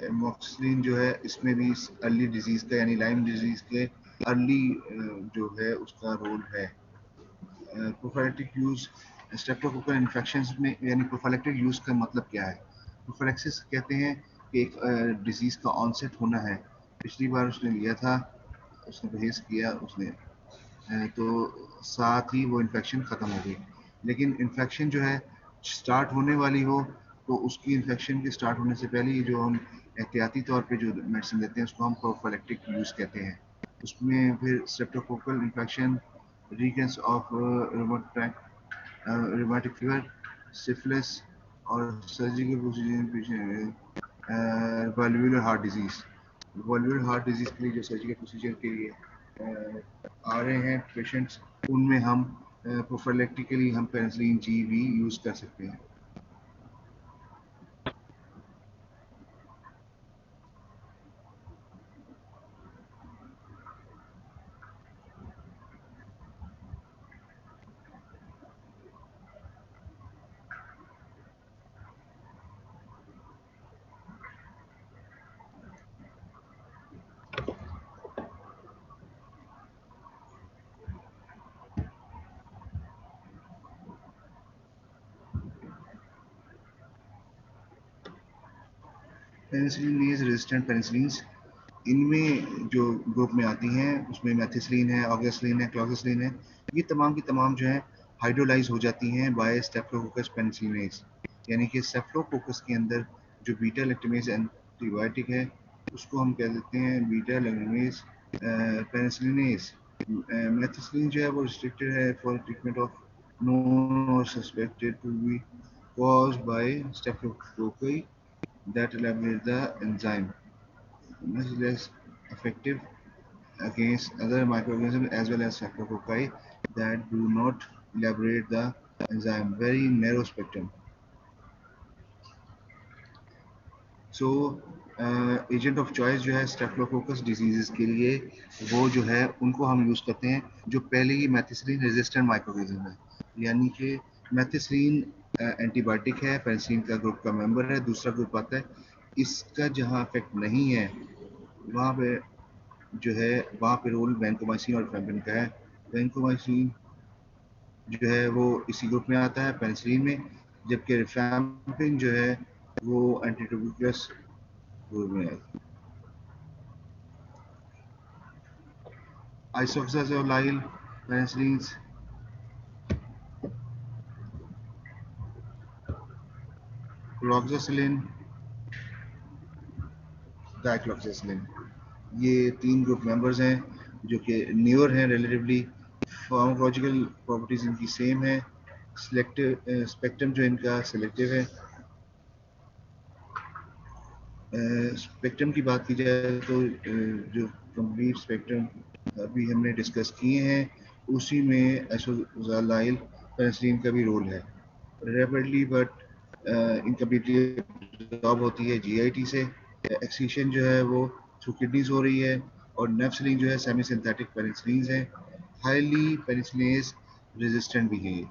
एमॉक्सिलिन जो है इसमें भी अर्ली डिजीज का यानी लाइम डिजीज के अर्ली जो है उसका रोल है। प्रोफाइलेटिक यूज स्ट्रेप्टोकोकल इन्फेक्शंस में यानी प्रोफाइलेटिक यूज का मतलब क्या है? प्रोफाइलेक्सिस कहते हैं कि एक डिजीज का ऑनसेट होना है। पिछली बार उसने लिया था, उसने परहेज किया, उसने तो साथ ही वो इन्फेक्शन ख़त्म हो गई। लेकिन इन्फेक्शन जो है स्टार्ट होने वाली हो तो उसकी इन्फेक्शन के स्टार्ट होने से पहले ही जो हम एहतियाती तौर पे जो मेडिसिन देते हैं उसको हम प्रोफाइलेक्टिक यूज़ कहते हैं। उसमें फिर streptococcal infection, recurrence of rheumatic fever, syphilis और surgical procedure, valvular heart disease. Valvular heart disease के लिए जो सर्जिकल प्रोसीजर के लिए आ रहे हैं पेशेंट्स, उनमें हम प्रोफाइलेक्टिकली हम पेनिसिलिन जी भी यूज कर सकते हैं। पेनिसिलिन रेजिस्टेंट पेनिसिलिन, इनमें जो ग्रुप में आती हैं उसमें मेथिसिलिन है, ऑक्सैसिलिन है, क्लोक्सासिलिन है। ये तमाम की तमाम जो है हाइड्रोलाइज हो जाती हैं बाय स्टेप्टोकोकस पेनिसिलिनेज, यानी कि स्टेप्टोकोकस के अंदर जो बीटा लैक्टमेज एंटीबायोटिक है उसको हम कह देते हैं बीटा लैक्टमेज पेनिसिलिनेज। मेथिसिलिन जो है वो रिस्ट्रिक्टेड है for treatment of known or suspected to be caused by streptococci that elaborate the enzyme, much less effective against other microorganisms as well as streptococci that do not elaborate the enzyme. Very narrow spectrum. So agent of choice जो है Staphylococcus diseases के लिए वो जो है उनको हम use करते हैं जो पहले ही मैथिसिलिन रेजिस्टेंट माइक्रोऑर्गेनिज्म है, यानी कि मैथिसिलिन एंटीबायोटिक है, पेनिसिलिन का ग्रुप का मेंबर है, दूसरा ग्रुप आता है, इसका जहाँ इफेक्ट नहीं है वहाँ पे जो है वहाँ पे रोल वैंकोमाइसिन और रिफैम्पिन का है। वैंकोमाइसिन जो है वो इसी ग्रुप में आता है पेनिसिलिन में, जबकि रिफैम्पिन जो है वो एंटीट्यूबरकुलस ग्रुप में है। Isoxazoline penicillins, क्लोक्सासिलिन, डाइक्लोक्सासिलिन, ये 3 ग्रुप मेंबर्स हैं जो कि न्यूअर हैं रिलेटिवली। फार्माकोलॉजिकल प्रॉपर्टीज इनकी सेम है। सिलेक्टिव स्पेक्ट्रम जो इनका सिलेक्टिव है। स्पेक्ट्रम की बात की जाए तो जो कंप्लीट स्पेक्ट्रम अभी हमने डिस्कस किए हैं उसी में आइसोज़ाइल पेनिसिलिन का भी रोल है। रैपिडली बट इनकम्प्लीटली जॉब होती है जीआईटी से। एक्सीशन जो है वो थ्रू किडनीज हो रही है और नेफ्सलिन जो है सेमी सिंथेटिक पेनिसिलिन है, हाईली पेनिसिलिनेज रेजिस्टेंट भी है।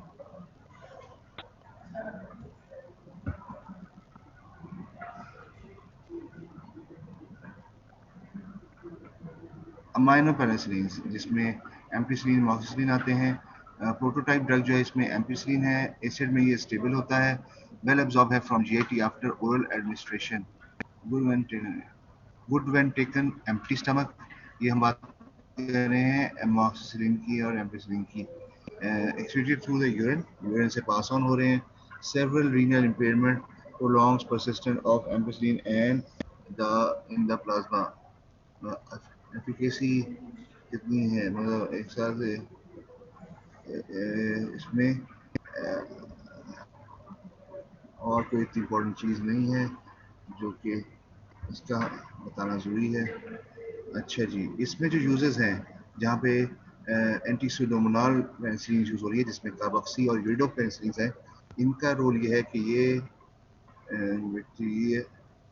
अमाइनो पेनिसिलिन जिसमें एम्पिसिलिन, मॉक्सिसिलिन आते हैं। प्रोटोटाइप ड्रग जो है इसमें एम्पिसिलिन है, एसिड में ये स्टेबल होता है, वेल एब्जॉर्ब है from GIT after oral administration, good when taken empty stomach. ये हम बात कर रहे हैं एमॉक्सिसिलिन की और एम्पिसिलिन की। Excreted through the urine, urine से पास ऑन हो रहे हैं। Several renal impairment prolongs persistence of ampicillin and in the plasma। Efficacy कितनी है, मतलब एक साल से इसमें और कोई इतनी इम्पोर्टेंट चीज़ नहीं है जो कि इसका बताना ज़रूरी है। अच्छा जी, इसमें जो यूजेस हैं जहाँ पे एंटी सुडोमोनाल पेनिसिलिन यूज़ हो रही है जिसमें कार्बोक्सी और यूरिडो पेनिसिलिन है, इनका रोल ये है कि ये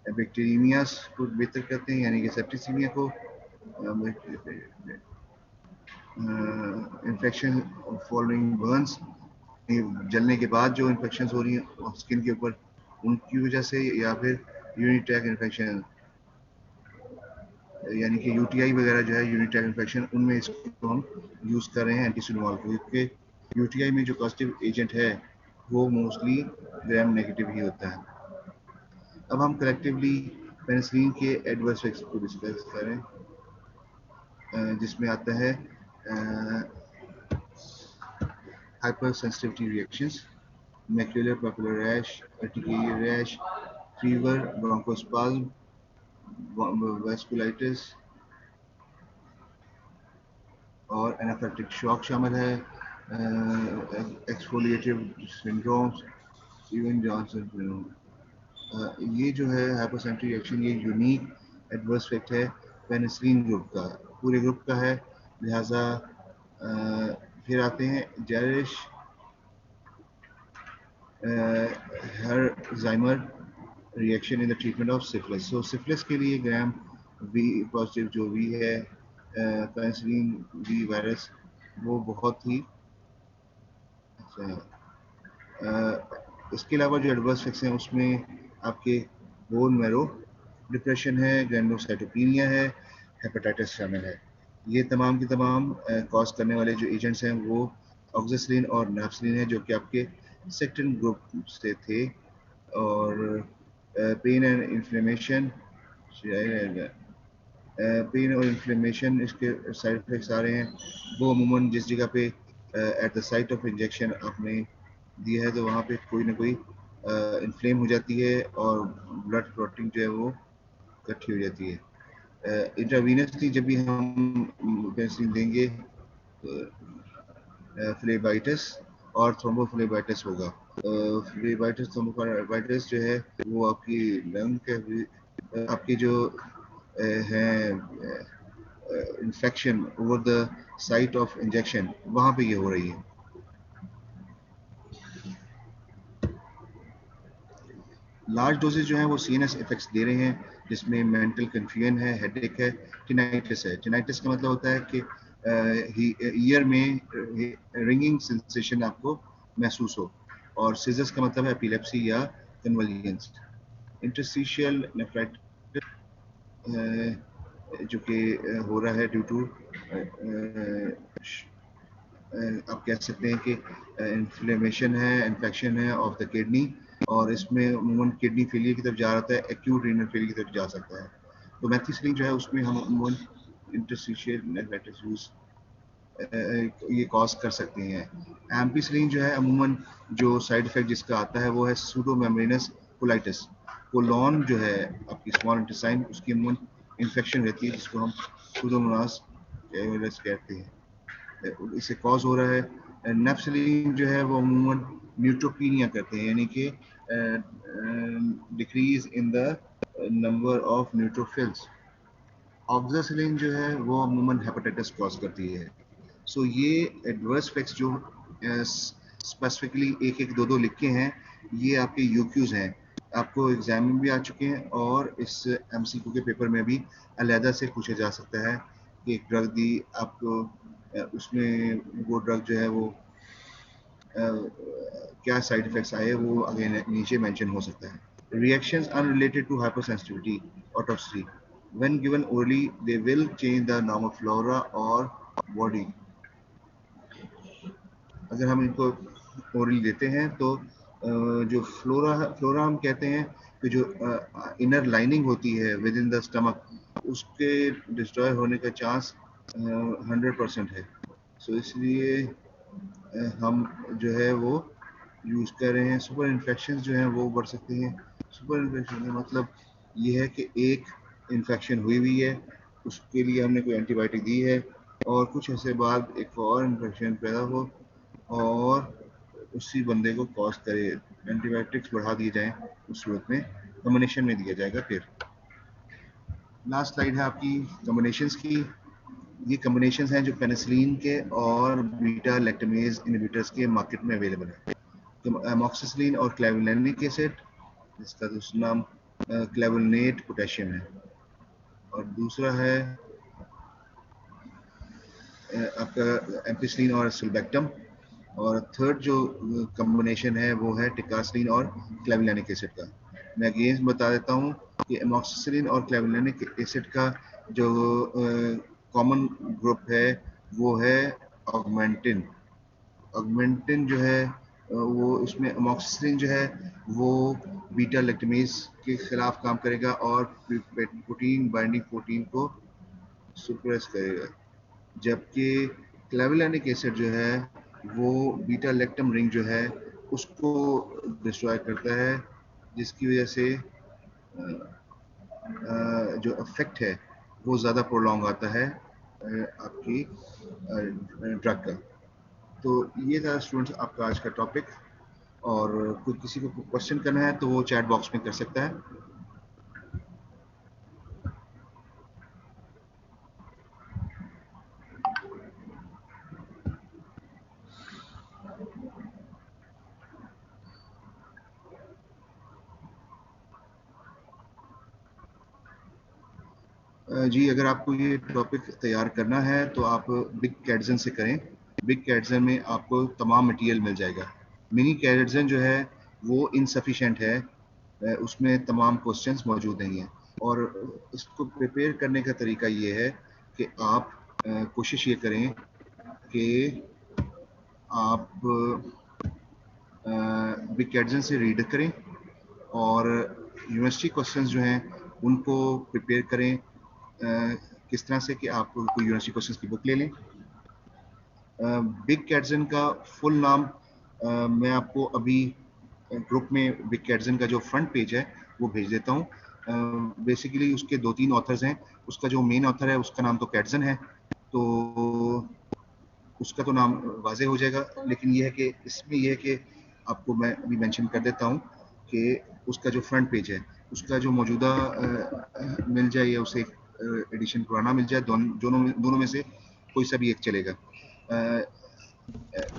बैक्टीरियमियास को बेहतर करते हैं, यानी कि सेप्टिसीमिया को, इन्फेक्शन फॉलोइंग बर्न्स, जलने के बाद जो इन्फेक्शन हो रही हैं स्किन के ऊपर उनकी वजह से, या फिर यूनिट्रैक इन्फेक्शन यानी कि यूटीआई वगैरह जो है यूनिट्रैक इन्फेक्शन, उनमें इसको हम यूज़ कर रहे हैं एंटीसोडोमोल को, क्योंकि यूटीआई में जो पॉजिटिव एजेंट है वो मोस्टली ग्राम नेगेटिव ही होता है। अब हम कलेक्टिवली पेनिसिलिन के एडवर्स इफेक्ट्स को डिस्कस करें, जिसमें आता है hyper sensitivity reactions, macular papular rash, urticarial rash, fever, bronchospasm, vasculitis और एनाफिलेक्टिक शॉक शामिल है। Exfoliative syndromes, Steven Johnson syndrome. ये जो है हाइपोसेंट्रिक रिएक्शन, ये यूनिक एडवर्स इफेक्ट है पेनिसिलिन ग्रुप का, पूरे ग्रुप का है, लिहाजा फिर आते हैं Jarisch Herxheimer reaction in the treatment of syphilis. So syphilis के लिए ग्राम वी पॉजिटिव जो वी है पेनिसिलिन वी वायरस, वो बहुत ही अच्छा है। इसके अलावा जो एडवर्स इफेक्ट्स हैं उसमें आपके बोन मैरो डिप्रेशन है, ग्रैनुलोसाइटोपेनिया है, हेपेटाइटिस शामिल है। ये तमाम की तमाम कॉज करने वाले जो एजेंट्स हैं वो ऑक्सीसिलिन और नाफसिलिन है, जो कि आपके सेक्टन ग्रुप से थे। और पेन एंड इन्फ्लेमेशन, पेन और इन्फ्लेमेशन इसके साइड इफेक्ट्स आ रहे हैं, वो अमूमन जिस जगह पे at the site of injection आपने दिया है तो वहाँ पे कोई ना कोई इन्फ्लेम हो जाती है और ब्लड क्लॉटिंग जो है वो इकट्ठी हो जाती है। इंट्रावीनसली जब भी हम पेनिसिलिन देंगे फ्लेबाइटिस और थ्रोम्बोफ्लेबाइटिस होगा। फ्लेबाइटिस थ्रोम्बोफ्लेबाइटिस जो है वो आपकी लंग के आपकी जो हैं infection over the site of injection, वहाँ पे ये हो रही है। लार्ज डोजेज जो है वो सीएनएस इफेक्ट्स दे रहे हैं, जिसमें मेंटल कन्फ्यूजन है, हेडेक है, टिनाइटिस है। टिनाइटिस का मतलब होता है कि ईयर में रिंगिंग सेंसेशन आपको महसूस हो, और सीजर्स का मतलब है एपिलेप्सी या कन्वल्जेंस। इंटरस्टिशियल नेफ्राइटिस जो कि हो रहा है ड्यू टू आप कह सकते हैं कि इन्फ्लेमेशन है, इन्फेक्शन है ऑफ द किडनी, और इसमें अमूमन किडनी फेलियर की तरफ जा रहा है, एक्यूट रीनल फेलियर की तरफ जा सकता है। तो मेथिसिलिन जो है उसमें हम अमूमन इंटरस्टिशियल नेफ्राइटिस यूज ये कॉज कर सकते हैं। एम्पिसिलिन जो है अमूमन जो साइड इफेक्ट जिसका आता है वो है सूडो मेम्ब्रेनस कोलाइटिस। कोलॉन जो है आपकी स्मॉल इंटेस्टाइन, उसकी अमूमन इन्फेक्शन रहती है जिसको हम सूडोमोनास कहते हैं, इससे कॉज हो रहा है। नेफ्सिलिन जो है वो अमूमन न्यूट्रोपीनिया करते हैं, यानी कि decrease in the number of neutrophils. Oxacillin जो है वो अमूमन हेपेटाइटिस कॉज करती है। सो ये एडवर्स इफेक्ट्स जो स्पेसिफिकली एक एक दो दो लिख के हैं, ये आपके यूक्यूज हैं, आपको एग्जाम में भी आ चुके हैं और इस एमसीक्यू के पेपर में भी अलहदा से पूछा जा सकता है कि एक ड्रग दी आपको, उसमें वो ड्रग जो है वो क्या साइड इफेक्ट्स आए वो अगेन नीचे मेंशन हो सकता है। रिएक्शंस अनरिलेटेड टू हाइपरसेंसिटिविटी और toxicity, When given orally, they will change the normal flora or body. अगर हम इनको ओरली देते हैं तो जो फ्लोरा हम कहते हैं कि जो इनर लाइनिंग होती है विद इन द स्टमक, उसके डिस्ट्रॉय होने का चांस 100% है। सो इसलिए हम जो है वो यूज़ कर रहे हैं। सुपर इन्फेक्शन जो हैं वो बढ़ सकती हैं। सुपर इन्फेक्शन का मतलब ये है कि एक इन्फेक्शन हुई है, उसके लिए हमने कोई एंटीबायोटिक दी है और कुछ ऐसे बाद एक और इन्फेक्शन पैदा हो और उसी बंदे को कॉज करे, एंटीबायोटिक्स बढ़ा दिए जाएं, उस सूरत में कॉम्बिनेशन में दिया जाएगा। फिर लास्ट स्लाइड है आपकी कॉम्बिनेशंस की। ये कॉम्बिनेशंस हैं जो पेनिसिलिन के और बीटा लैक्टमेज इनहिबिटर्स के मार्केट में अवेलेबल है। तो अमोक्सिसिलिन और क्लेवुलेनिक एसिड, इसका दूसरा नाम क्लेवुलनेट पोटेशियम है, और दूसरा है आपका एम्पिसिलिन और सुल्बेक्टम, और थर्ड जो कॉम्बिनेशन है वो है टिकासिलिन और क्लेवुलेनिक एसिड का। मैं अगेन बता देता हूँ कि एमोक्सिसिलिन और क्लेवुलेनिक एसिड का जो कॉमन ग्रुप है वो है ऑगमेंटिन। ऑगमेंटिन जो है वो उसमें एमोक्सिसिलिन जो है वो बीटा लैक्टमेज के खिलाफ काम करेगा और प्रोटीन बाइंडिंग प्रोटीन को सुप्रेस करेगा, जबकि क्लेवुलेनिक एसिड जो है वो बीटा लैक्टम रिंग जो है उसको डिस्ट्रॉय करता है, जिसकी वजह से जो इफेक्ट है वो ज़्यादा प्रोलॉन्ग आता है आपकी ड्रग का। तो ये था स्टूडेंट्स आपका आज का टॉपिक, और कोई किसी को क्वेश्चन करना है तो वो चैट बॉक्स में कर सकता है। जी, अगर आपको ये टॉपिक तैयार करना है तो आप बिग कैटजन से करें। बिग कैटजन में आपको तमाम मटेरियल मिल जाएगा। मिनी कैटजन जो है वो इनसफिशेंट है, उसमें तमाम क्वेश्चंस मौजूद नहीं हैं। और इसको प्रिपेयर करने का तरीका ये है कि आप कोशिश ये करें कि आप बिग कैटजन से रीड करें और यूनिवर्सिटी क्वेश्चंस जो हैं उनको प्रिपेयर करें। किस तरह से कि आप कोई यूनिवर्सिटी क्वेश्चंस की बुक ले लें। बिग कैटजन का फुल नाम मैं आपको अभी ग्रुप में बिग कैटजन का जो फ्रंट पेज है वो भेज देता हूँ। बेसिकली उसके 2-3 ऑथर्स हैं। उसका जो मेन ऑथर है उसका नाम तो कैटजन है, तो उसका तो नाम वाजे हो जाएगा, लेकिन ये है कि इसमें ये है कि आपको मैं अभी मेंशन कर देता हूँ कि उसका जो फ्रंट पेज है उसका जो मौजूदा मिल जाए या उसे एडिशन पुराना मिल जाए, दोनों में से कोई सा भी एक चलेगा।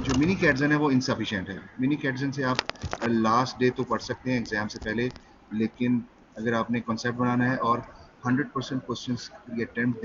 जो मिनी कैटजन है वो इनसफिशिएंट है। मिनी कैटजन से आप लास्ट डे तो पढ़ सकते हैं एग्जाम से पहले, लेकिन अगर आपने कॉन्सेप्ट बनाना है और 100% क्वेश्चंस की अटेम्प्ट